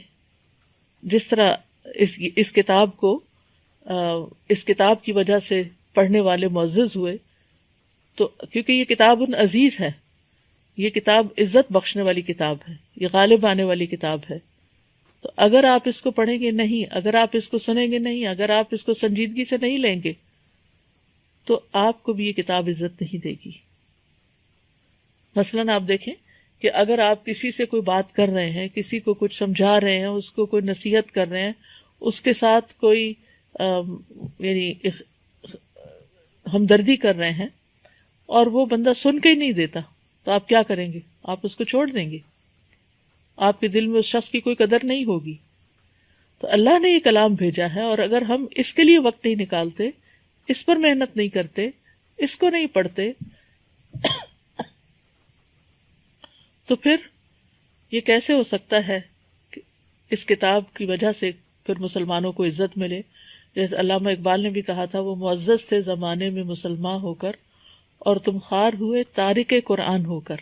جس طرح اس کتاب کو اس کتاب کی وجہ سے پڑھنے والے معزز ہوئے. تو کیونکہ یہ کتاب عزیز ہے، یہ کتاب عزت بخشنے والی کتاب ہے، یہ غالب آنے والی کتاب ہے. تو اگر آپ اس کو پڑھیں گے نہیں، اگر آپ اس کو سنیں گے نہیں، اگر آپ اس کو سنجیدگی سے نہیں لیں گے، تو آپ کو بھی یہ کتاب عزت نہیں دے گی. مثلاً آپ دیکھیں کہ اگر آپ کسی سے کوئی بات کر رہے ہیں، کسی کو کچھ سمجھا رہے ہیں، اس کو کوئی نصیحت کر رہے ہیں، اس کے ساتھ کوئی یعنی ہمدردی کر رہے ہیں، اور وہ بندہ سن کے ہی نہیں دیتا، تو آپ کیا کریں گے؟ آپ اس کو چھوڑ دیں گے، آپ کے دل میں اس شخص کی کوئی قدر نہیں ہوگی. تو اللہ نے یہ کلام بھیجا ہے، اور اگر ہم اس کے لیے وقت نہیں نکالتے، اس پر محنت نہیں کرتے، اس کو نہیں پڑھتے، تو پھر یہ کیسے ہو سکتا ہے کہ اس کتاب کی وجہ سے پھر مسلمانوں کو عزت ملے؟ جیسے علامہ اقبال نے بھی کہا تھا، وہ معزز تھے زمانے میں مسلمان ہو کر، اور تم خوار ہوئے تارک قرآن ہو کر.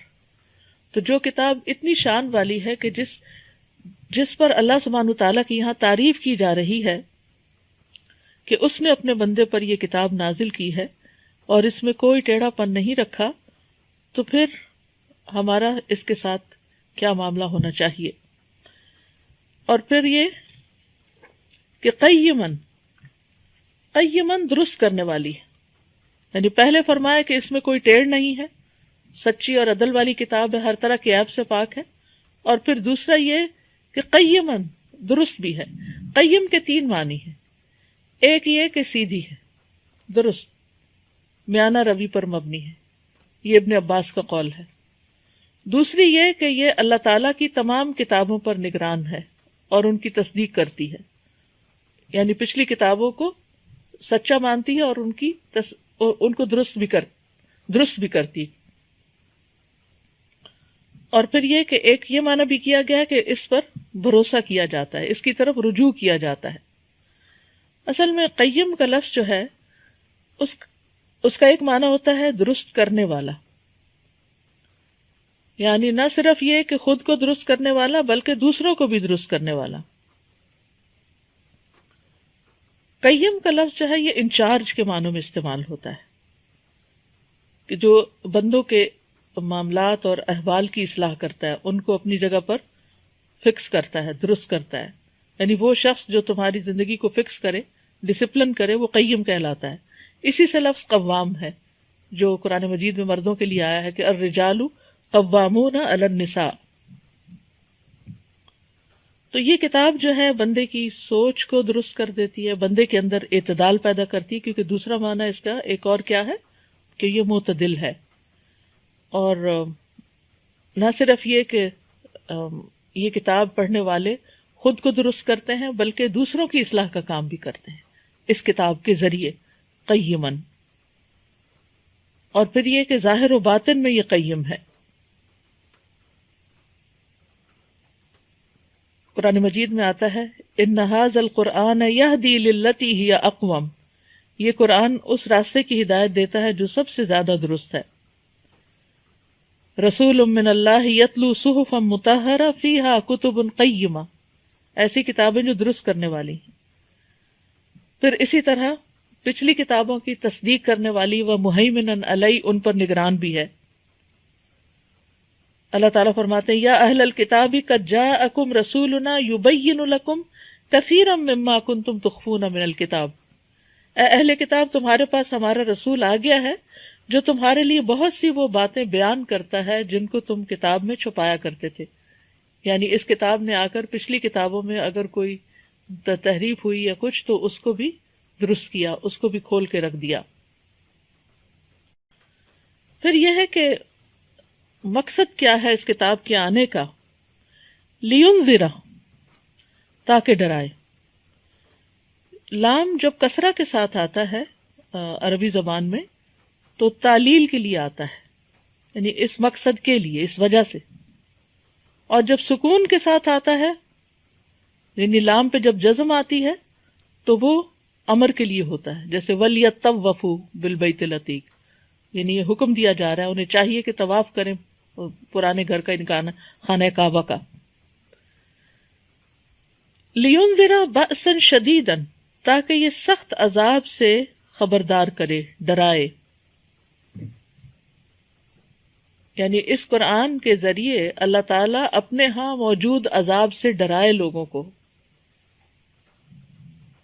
تو جو کتاب اتنی شان والی ہے کہ جس پر اللہ سبحانہ تعالیٰ کی یہاں تعریف کی جا رہی ہے کہ اس نے اپنے بندے پر یہ کتاب نازل کی ہے اور اس میں کوئی ٹیڑھا پن نہیں رکھا، تو پھر ہمارا اس کے ساتھ کیا معاملہ ہونا چاہیے؟ اور پھر یہ کہ قیمن درست کرنے والی ہے، یعنی پہلے فرمایا کہ اس میں کوئی ٹیڑھ نہیں ہے، سچی اور عدل والی کتاب ہے، ہر طرح کے عیب سے پاک ہے. اور پھر دوسرا یہ کہ قیمن درست بھی ہے. قیم کے 3 معنی ہیں. ایک یہ کہ سیدھی ہے، درست، میانہ روی پر مبنی ہے، یہ ابن عباس کا قول ہے. دوسری یہ کہ یہ اللہ تعالیٰ کی تمام کتابوں پر نگران ہے اور ان کی تصدیق کرتی ہے، یعنی پچھلی کتابوں کو سچا مانتی ہے اور ان کو درست بھی کرتی. اور پھر یہ کہ ایک یہ معنی بھی کیا گیا کہ اس پر بھروسہ کیا جاتا ہے، اس کی طرف رجوع کیا جاتا ہے. اصل میں قیم کا لفظ جو ہے اس کا ایک معنی ہوتا ہے درست کرنے والا، یعنی نہ صرف یہ کہ خود کو درست کرنے والا بلکہ دوسروں کو بھی درست کرنے والا. قیم کا لفظ جو ہے یہ انچارج کے معنوں میں استعمال ہوتا ہے کہ جو بندوں کے معاملات اور احوال کی اصلاح کرتا ہے، ان کو اپنی جگہ پر فکس کرتا ہے، درست کرتا ہے. یعنی وہ شخص جو تمہاری زندگی کو فکس کرے، ڈسپلن کرے، وہ قیم کہلاتا ہے. اسی سے لفظ قوام ہے جو قرآن مجید میں مردوں کے لیے آیا ہے کہ الرجال قوامون علی النساء. تو یہ کتاب جو ہے بندے کی سوچ کو درست کر دیتی ہے، بندے کے اندر اعتدال پیدا کرتی ہے، کیونکہ دوسرا معنی اس کا ایک اور کیا ہے کہ یہ معتدل ہے. اور نہ صرف یہ کہ یہ کتاب پڑھنے والے خود کو درست کرتے ہیں بلکہ دوسروں کی اصلاح کا کام بھی کرتے ہیں اس کتاب کے ذریعے، قیماً. اور پھر یہ کہ ظاہر و باطن میں یہ قیم ہے. قرآن مجید میں آتا ہے ان ھذا القرآن یہدی للتی ہی اقوم، یہ قرآن اس راستے کی ہدایت دیتا ہے جو سب سے زیادہ درست ہے. رسول من اللہ یتلو صحفا مطہرہ فیہا کتب قیمہ، ایسی کتابیں جو درست کرنے والی ہیں. پھر اسی طرح پچھلی کتابوں کی تصدیق کرنے والی و مہیمنا علی، ان پر نگران بھی ہے. اللہ تعالیٰ فرماتے ہیں یا اہل الکتاب قد جاءکم رسولنا یبین لکم کثیرا مما کنتم تخفون من الکتاب، اے اہل کتاب تمہارے پاس ہمارا رسول آ گیا ہے جو تمہارے لیے بہت سی وہ باتیں بیان کرتا ہے جن کو تم کتاب میں چھپایا کرتے تھے. یعنی اس کتاب نے آ کر پچھلی کتابوں میں اگر کوئی تحریف ہوئی یا کچھ تو اس کو بھی درست کیا، اس کو بھی کھول کے رکھ دیا. پھر یہ ہے کہ مقصد کیا ہے اس کتاب کے آنے کا، لینذر، تاکہ ڈرائے. لام جب کسرہ کے ساتھ آتا ہے عربی زبان میں تو تعلیل کے لیے آتا ہے، یعنی اس مقصد کے لیے، اس وجہ سے. اور جب سکون کے ساتھ آتا ہے یعنی لام پہ جب جزم آتی ہے تو وہ امر کے لیے ہوتا ہے، جیسے وَلْيَطَّوَّفُوا بِالْبَيْتِ الْعَتِيقِ، یعنی یہ حکم دیا جا رہا ہے انہیں چاہیے کہ طواف کریں پرانے گھر کا، انکان خانہ کعبہ کا. لِيُنذِرَ بَأْسًا شَدِيدًا، تاکہ یہ سخت عذاب سے خبردار کرے، ڈرائے. یعنی اس قرآن کے ذریعے اللہ تعالیٰ اپنے ہاں موجود عذاب سے ڈرائے لوگوں کو،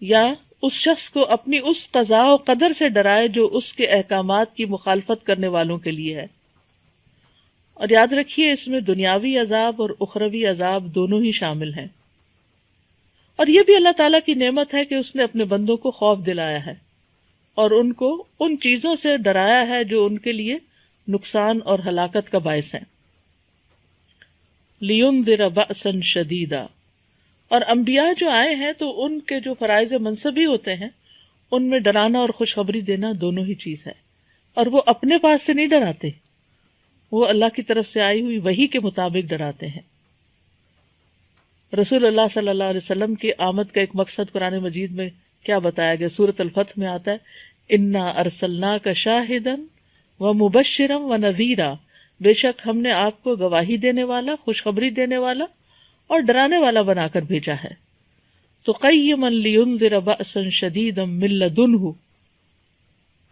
یا اس شخص کو اپنی اس قضاء و قدر سے ڈرائے جو اس کے احکامات کی مخالفت کرنے والوں کے لیے ہے. اور یاد رکھیے اس میں دنیاوی عذاب اور اخروی عذاب دونوں ہی شامل ہیں. اور یہ بھی اللہ تعالیٰ کی نعمت ہے کہ اس نے اپنے بندوں کو خوف دلایا ہے اور ان کو ان چیزوں سے ڈرایا ہے جو ان کے لیے نقصان اور ہلاکت کا باعث ہیں. لِيُنذِرَ بَأْسًا شَدِيدًا. اور انبیاء جو آئے ہیں تو ان کے جو فرائض منصبی ہوتے ہیں ان میں ڈرانا اور خوشخبری دینا دونوں ہی چیز ہے. اور وہ اپنے پاس سے نہیں ڈراتے، وہ اللہ کی طرف سے آئی ہوئی وحی کے مطابق ڈراتے ہیں. رسول اللہ صلی اللہ علیہ وسلم کی آمد کا ایک مقصد قرآن مجید میں کیا بتایا گیا؟ سورۃ الفتح میں آتا ہے اِنَّا أَرْسَلْنَاكَ شَاهِدًا وَمُبَشِّرًا وَنَذِيرًا، بے شک ہم نے آپ کو گواہی دینے والا، خوشخبری دینے والا اور ڈرانے والا بنا کر بھیجا ہے. تو قیما لینذر بأسا شدیدا من لدنہ.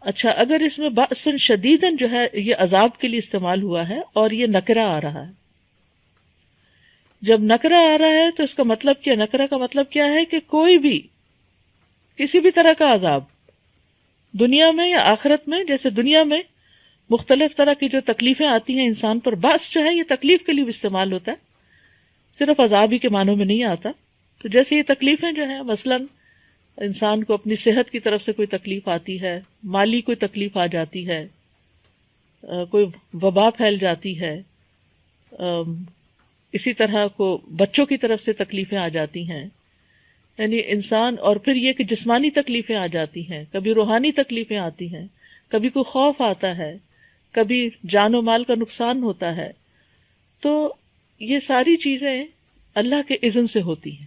اچھا، اگر اس میں بأسا شدیدا جو ہے یہ عذاب کے لیے استعمال ہوا ہے اور یہ نکرہ آ رہا ہے. جب نکرہ آ رہا ہے تو اس کا مطلب کیا؟ نکرہ کا مطلب کیا ہے کہ کوئی بھی کسی بھی طرح کا عذاب دنیا میں یا آخرت میں. جیسے دنیا میں مختلف طرح کی جو تکلیفیں آتی ہیں انسان پر، باس جو ہے یہ تکلیف کے لیے بھی استعمال ہوتا ہے، صرف عذاب ہی کے معنوں میں نہیں آتا. تو جیسے یہ تکلیفیں جو ہیں مثلاً انسان کو اپنی صحت کی طرف سے کوئی تکلیف آتی ہے، مالی کوئی تکلیف آ جاتی ہے، کوئی وبا پھیل جاتی ہے، اسی طرح کو بچوں کی طرف سے تکلیفیں آ جاتی ہیں، یعنی انسان. اور پھر یہ کہ جسمانی تکلیفیں آ جاتی ہیں، کبھی روحانی تکلیفیں آتی ہیں، کبھی کوئی خوف آتا ہے، کبھی جان و مال کا نقصان ہوتا ہے. تو یہ ساری چیزیں اللہ کے اذن سے ہوتی ہیں.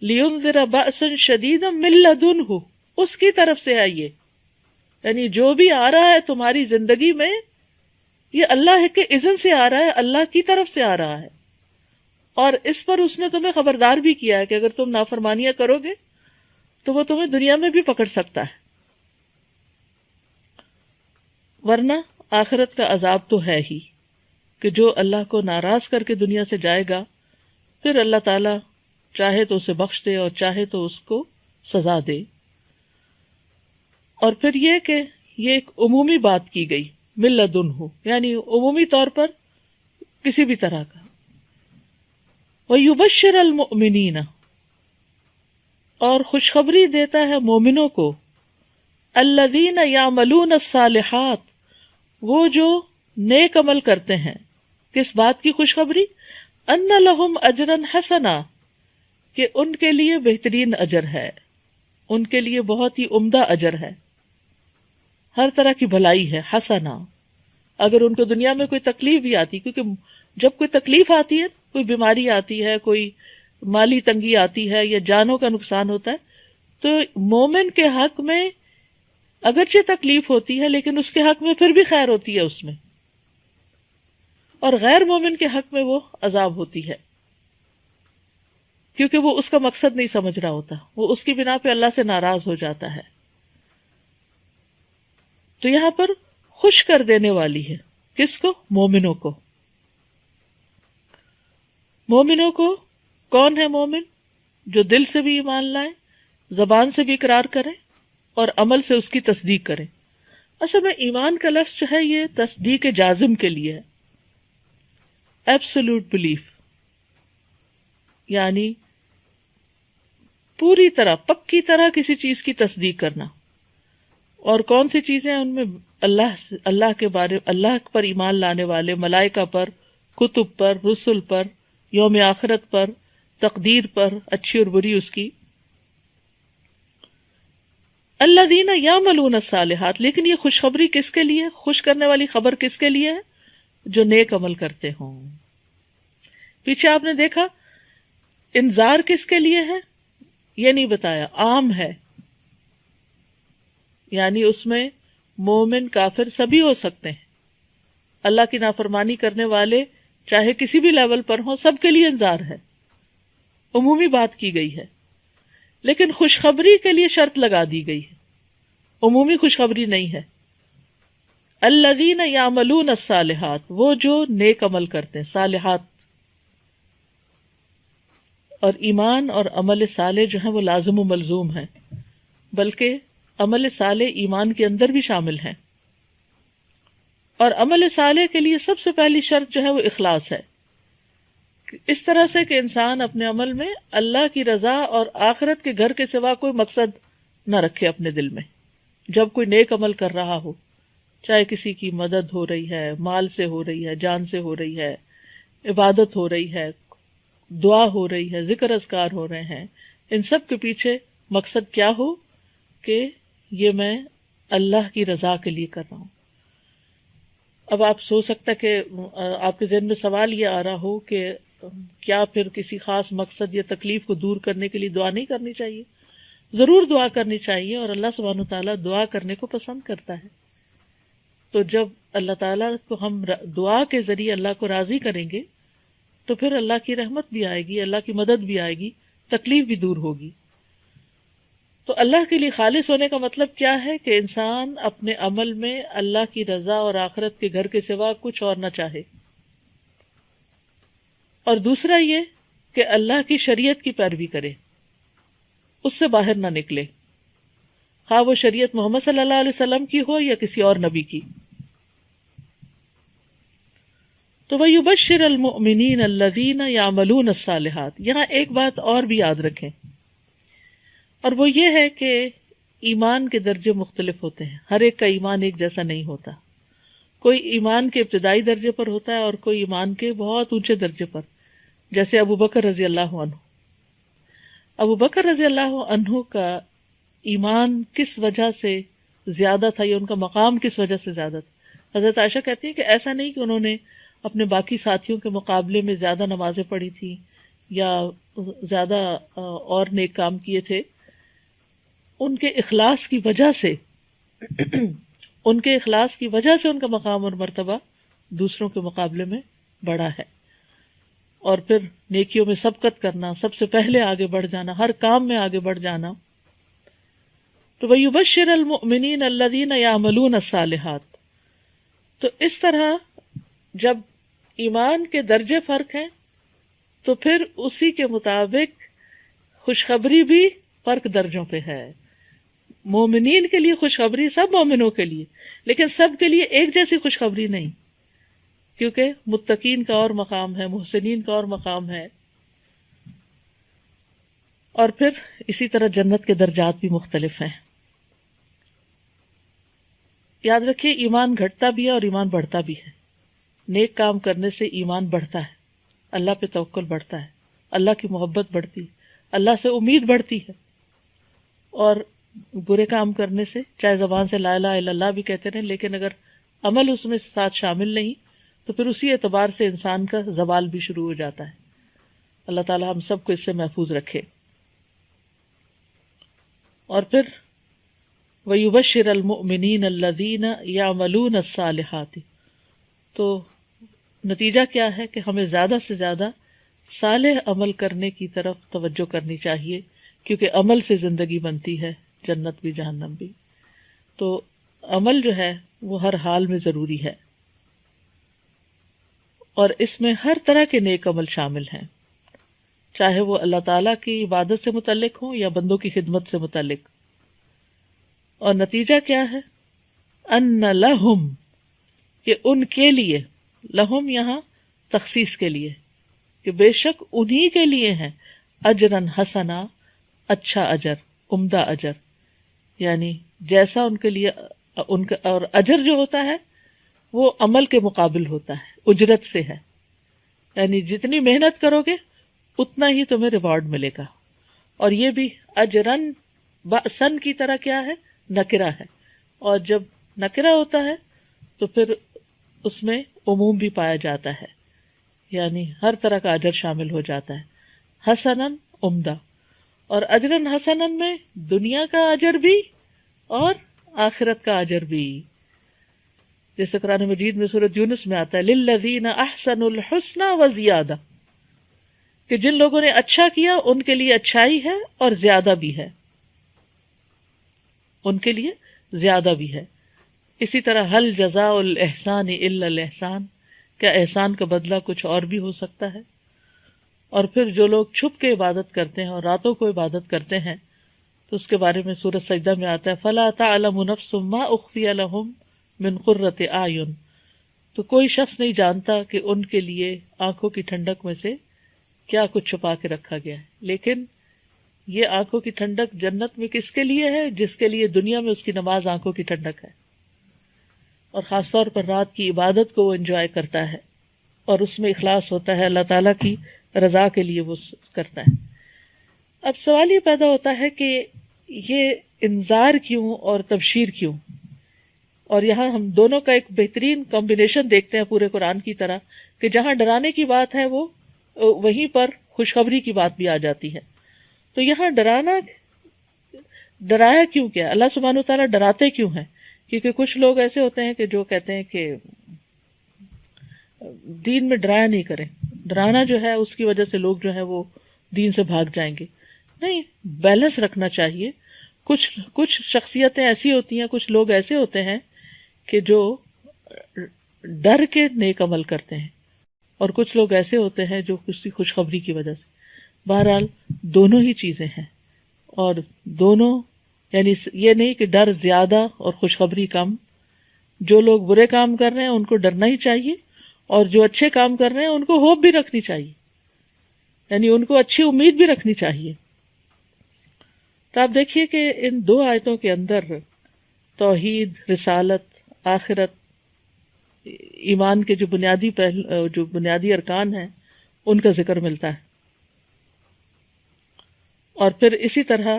لِيُنذِرَ بَأْسًا شَدِيدًا مِن لَدُنْهُ، اس کی طرف سے آئیے، یعنی جو بھی آ رہا ہے تمہاری زندگی میں یہ اللہ کے اذن سے آ رہا ہے، اللہ کی طرف سے آ رہا ہے. اور اس پر اس نے تمہیں خبردار بھی کیا ہے کہ اگر تم نافرمانیاں کرو گے تو وہ تمہیں دنیا میں بھی پکڑ سکتا ہے، ورنہ آخرت کا عذاب تو ہے ہی کہ جو اللہ کو ناراض کر کے دنیا سے جائے گا پھر اللہ تعالیٰ چاہے تو اسے بخش دے اور چاہے تو اس کو سزا دے. اور پھر یہ کہ یہ ایک عمومی بات کی گئی من لدنہ، یعنی عمومی طور پر کسی بھی طرح کا. وَيُبَشِّرَ الْمُؤْمِنِينَ، اور خوشخبری دیتا ہے مومنوں کو، الَّذِينَ يَعْمَلُونَ الصَّالِحَاتِ، وہ جو نیک عمل کرتے ہیں. کس بات کی خوشخبری؟ أَنَّ لَهُمْ أَجْرًا حَسَنًا، کہ ان کے لیے بہترین اجر ہے، ان کے لیے بہت ہی عمدہ اجر ہے، ہر طرح کی بھلائی ہے، حسنہ۔ اگر ان کو دنیا میں کوئی تکلیف بھی آتی، کیونکہ جب کوئی تکلیف آتی ہے، کوئی بیماری آتی ہے، کوئی مالی تنگی آتی ہے یا جانوں کا نقصان ہوتا ہے، تو مومن کے حق میں اگرچہ تکلیف ہوتی ہے لیکن اس کے حق میں پھر بھی خیر ہوتی ہے اس میں، اور غیر مومن کے حق میں وہ عذاب ہوتی ہے، کیونکہ وہ اس کا مقصد نہیں سمجھ رہا ہوتا، وہ اس کی بنا پہ اللہ سے ناراض ہو جاتا ہے۔ تو یہاں پر خوش کر دینے والی ہے، کس کو؟ مومنوں کو۔ مومنوں کو کون ہے مومن؟ جو دل سے بھی ایمان لائے، زبان سے بھی اقرار کرے اور عمل سے اس کی تصدیق کرے۔ اصل میں ایمان کا لفظ جو ہے یہ تصدیق جازم کے لیے ہے، ایبسولوٹ بلیف، یعنی پوری طرح پکی طرح کسی چیز کی تصدیق کرنا۔ اور کون سی چیزیں ہیں ان میں؟ اللہ کے بارے، اللہ پر ایمان لانے والے، ملائکہ پر، کتب پر، رسل پر، یوم آخرت پر، تقدیر پر، اچھی اور بری اس کی۔ الذین یعملون الصالحات، لیکن یہ خوشخبری کس کے لیے؟ خوش کرنے والی خبر کس کے لیے ہے؟ جو نیک عمل کرتے ہوں۔ پیچھے آپ نے دیکھا انذار کس کے لیے ہے؟ یہ نہیں بتایا، عام ہے، یعنی اس میں مومن کافر سبھی ہو سکتے ہیں، اللہ کی نافرمانی کرنے والے چاہے کسی بھی لیول پر ہوں، سب کے لیے انذار ہے، عمومی بات کی گئی ہے۔ لیکن خوشخبری کے لیے شرط لگا دی گئی ہے، عمومی خوشخبری نہیں ہے۔ الذین یعملون الصالحات، وہ جو نیک عمل کرتے ہیں، صالحات۔ اور ایمان اور عمل صالح جو ہیں وہ لازم و ملزوم ہیں، بلکہ عمل صالح ایمان کے اندر بھی شامل ہیں۔ اور عمل صالح کے لیے سب سے پہلی شرط جو ہے وہ اخلاص ہے، اس طرح سے کہ انسان اپنے عمل میں اللہ کی رضا اور آخرت کے گھر کے سوا کوئی مقصد نہ رکھے اپنے دل میں۔ جب کوئی نیک عمل کر رہا ہو، چاہے کسی کی مدد ہو رہی ہے، مال سے ہو رہی ہے، جان سے ہو رہی ہے، عبادت ہو رہی ہے، دعا ہو رہی ہے، ذکر اذکار ہو رہے ہیں، ان سب کے پیچھے مقصد کیا ہو کہ یہ میں اللہ کی رضا کے لیے کر رہا ہوں۔ اب آپ سوچ سکتا کہ آپ کے ذہن میں سوال یہ آ رہا ہو کہ کیا پھر کسی خاص مقصد یا تکلیف کو دور کرنے کے لیے دعا نہیں کرنی چاہیے؟ ضرور دعا کرنی چاہیے، اور اللہ سبحانہ وتعالیٰ دعا کرنے کو پسند کرتا ہے۔ تو جب اللہ تعالیٰ کو ہم دعا کے ذریعے اللہ کو راضی کریں گے تو پھر اللہ کی رحمت بھی آئے گی، اللہ کی مدد بھی آئے گی، تکلیف بھی دور ہوگی۔ تو اللہ کے لیے خالص ہونے کا مطلب کیا ہے؟ کہ انسان اپنے عمل میں اللہ کی رضا اور آخرت کے گھر کے سوا کچھ اور نہ چاہے، اور دوسرا یہ کہ اللہ کی شریعت کی پیروی کرے، اس سے باہر نہ نکلے، خواہ وہ شریعت محمد صلی اللہ علیہ وسلم کی ہو یا کسی اور نبی کی۔ تو وَيُبَشِّرَ الْمُؤْمِنِينَ الَّذِينَ يَعْمَلُونَ الصَّالِحَاتِ، یہاں ایک بات اور بھی یاد رکھیں، اور وہ یہ ہے کہ ایمان کے درجے مختلف ہوتے ہیں، ہر ایک کا ایمان ایک جیسا نہیں ہوتا۔ کوئی ایمان کے ابتدائی درجے پر ہوتا ہے اور کوئی ایمان کے بہت اونچے درجے پر، جیسے ابو بکر رضی اللہ عنہ۔ ابو بکر رضی اللہ عنہ کا ایمان کس وجہ سے زیادہ تھا، یا ان کا مقام کس وجہ سے زیادہ تھا؟ حضرت عائشہ کہتی ہے کہ ایسا نہیں کہ انہوں نے اپنے باقی ساتھیوں کے مقابلے میں زیادہ نمازیں پڑھی تھیں یا زیادہ اور نیک کام کیے تھے، ان کے اخلاص کی وجہ سے ان کے اخلاص کی وجہ سے ان کا مقام اور مرتبہ دوسروں کے مقابلے میں بڑا ہے۔ اور پھر نیکیوں میں سبقت کرنا، سب سے پہلے آگے بڑھ جانا، ہر کام میں آگے بڑھ جانا۔ تو وَيُبَشِّرَ الْمُؤْمِنِينَ الَّذِينَ يَعْمَلُونَ الصَّالِحَاتِ، تو اس طرح جب ایمان کے درجے فرق ہیں تو پھر اسی کے مطابق خوشخبری بھی فرق درجوں پہ ہے۔ مومنین کے لیے خوشخبری سب مومنوں کے لیے، لیکن سب کے لیے ایک جیسی خوشخبری نہیں، کیونکہ متقین کا اور مقام ہے، محسنین کا اور مقام ہے، اور پھر اسی طرح جنت کے درجات بھی مختلف ہیں۔ یاد رکھیے ایمان گھٹتا بھی ہے اور ایمان بڑھتا بھی ہے۔ نیک کام کرنے سے ایمان بڑھتا ہے، اللہ پہ توکل بڑھتا ہے، اللہ کی محبت بڑھتی، اللہ سے امید بڑھتی ہے، اور برے کام کرنے سے چاہے زبان سے لا الہ الا اللہ بھی کہتے رہیں لیکن اگر عمل اس میں ساتھ شامل نہیں تو پھر اسی اعتبار سے انسان کا زوال بھی شروع ہو جاتا ہے۔ اللہ تعالی ہم سب کو اس سے محفوظ رکھے۔ اور پھر وَيُبَشِّرَ الْمُؤْمِنِينَ الَّذِينَ يَعْمَلُونَ الصَّالِحَاتِ، تو نتیجہ کیا ہے کہ ہمیں زیادہ سے زیادہ صالح عمل کرنے کی طرف توجہ کرنی چاہیے، کیونکہ عمل سے زندگی بنتی ہے، جنت بھی جہنم بھی۔ تو عمل جو ہے وہ ہر حال میں ضروری ہے، اور اس میں ہر طرح کے نیک عمل شامل ہیں، چاہے وہ اللہ تعالیٰ کی عبادت سے متعلق ہوں یا بندوں کی خدمت سے متعلق۔ اور نتیجہ کیا ہے؟ ان لہم، کہ ان کے لیے، لہم یہاں تخصیص کے لیے، کہ بے شک انہی کے لیے ہیں، اجرن حسنا، اچھا اجر، عمدہ اجر، یعنی جیسا ان کے لیے ان کا، اور اجر جو ہوتا ہے وہ عمل کے مقابل ہوتا ہے، اجرت سے ہے، یعنی جتنی محنت کرو گے اتنا ہی تمہیں ریوارڈ ملے گا۔ اور یہ بھی اجرن بأسن کی طرح کیا ہے؟ نکرہ ہے، اور جب نکرہ ہوتا ہے تو پھر اس میں عموم بھی پایا جاتا ہے، یعنی ہر طرح کا اجر شامل ہو جاتا ہے۔ حسنن، عمدہ، اور اجرن حسنن میں دنیا کا اجر بھی اور آخرت کا اجر بھی، جیسے قرآن مجید میں سورۃ یونس میں آتا ہے للذین احسنوا الحسنى وزیادہ، کہ جن لوگوں نے اچھا کیا ان کے لیے اچھائی ہے اور زیادہ بھی ہے، ان کے لیے زیادہ بھی ہے۔ اسی طرح حل جزاء الاحسان الا الاحسان، کیا احسان کا بدلہ کچھ اور بھی ہو سکتا ہے؟ اور پھر جو لوگ چھپ کے عبادت کرتے ہیں اور راتوں کو عبادت کرتے ہیں تو اس کے بارے میں سورۃ سجدہ میں آتا ہے فلا تعلم نفس ما اخفی لهم من قرۃ اعین، تو کوئی شخص نہیں جانتا کہ ان کے لیے آنکھوں کی ٹھنڈک میں سے کیا کچھ چھپا کے رکھا گیا ہے۔ لیکن یہ آنکھوں کی ٹھنڈک جنت میں کس کے لیے ہے؟ جس کے لیے دنیا میں اس کی نماز آنکھوں کی ٹھنڈک ہے، اور خاص طور پر رات کی عبادت کو وہ انجوائے کرتا ہے اور اس میں اخلاص ہوتا ہے، اللہ تعالیٰ کی رضا کے لیے وہ کرتا ہے۔ اب سوال یہ پیدا ہوتا ہے کہ یہ انذار کیوں اور تبشیر کیوں؟ اور یہاں ہم دونوں کا ایک بہترین کمبینیشن دیکھتے ہیں پورے قرآن کی طرح، کہ جہاں ڈرانے کی بات ہے وہ وہیں پر خوشخبری کی بات بھی آ جاتی ہے۔ تو یہاں ڈرایا کیوں کیا؟ اللہ سبحانہ وتعالیٰ ڈراتے کیوں ہیں؟ کیونکہ کچھ لوگ ایسے ہوتے ہیں کہ جو کہتے ہیں کہ دین میں ڈرایا نہیں کریں، ڈرانا جو ہے اس کی وجہ سے لوگ جو ہے وہ دین سے بھاگ جائیں گے۔ نہیں، بیلنس رکھنا چاہیے۔ کچھ شخصیتیں ایسی ہوتی ہیں، کچھ لوگ ایسے ہوتے ہیں کہ جو ڈر کے نیک عمل کرتے ہیں، اور کچھ لوگ ایسے ہوتے ہیں جو کسی خوشخبری کی وجہ سے۔ بہرحال دونوں ہی چیزیں ہیں، اور دونوں، یعنی یہ نہیں کہ ڈر زیادہ اور خوشخبری کم۔ جو لوگ برے کام کر رہے ہیں ان کو ڈرنا ہی چاہیے، اور جو اچھے کام کر رہے ہیں ان کو ہوپ بھی رکھنی چاہیے، یعنی ان کو اچھی امید بھی رکھنی چاہیے۔ تو آپ دیکھیے کہ ان دو آیتوں کے اندر توحید، رسالت، آخرت، ایمان کے جو بنیادی ارکان ہیں ان کا ذکر ملتا ہے، اور پھر اسی طرح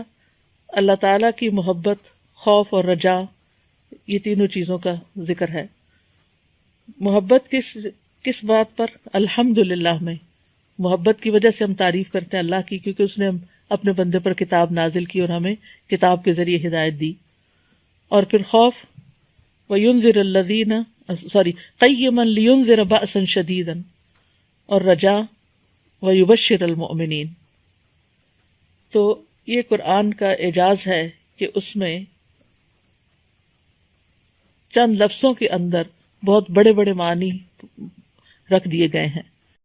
اللہ تعالیٰ کی محبت، خوف اور رجا، یہ تینوں چیزوں کا ذکر ہے۔ محبت کس بات پر؟ الحمدللہ میں محبت کی وجہ سے ہم تعریف کرتے ہیں اللہ کی، کیونکہ اس نے اپنے بندے پر کتاب نازل کی اور ہمیں کتاب کے ذریعے ہدایت دی۔ اور پھر خوف، وَيُنذِرَ الَّذِينَ قَيِّمًا لِيُنذِرَ بَأْسًا شَدِيدًا، اور رجا، وَيُبَشِّرَ الْمُؤْمِنِينَ۔ تو یہ قرآن کا اعجاز ہے کہ اس میں چند لفظوں کے اندر بہت بڑے بڑے معنی رکھ دیے گئے ہیں۔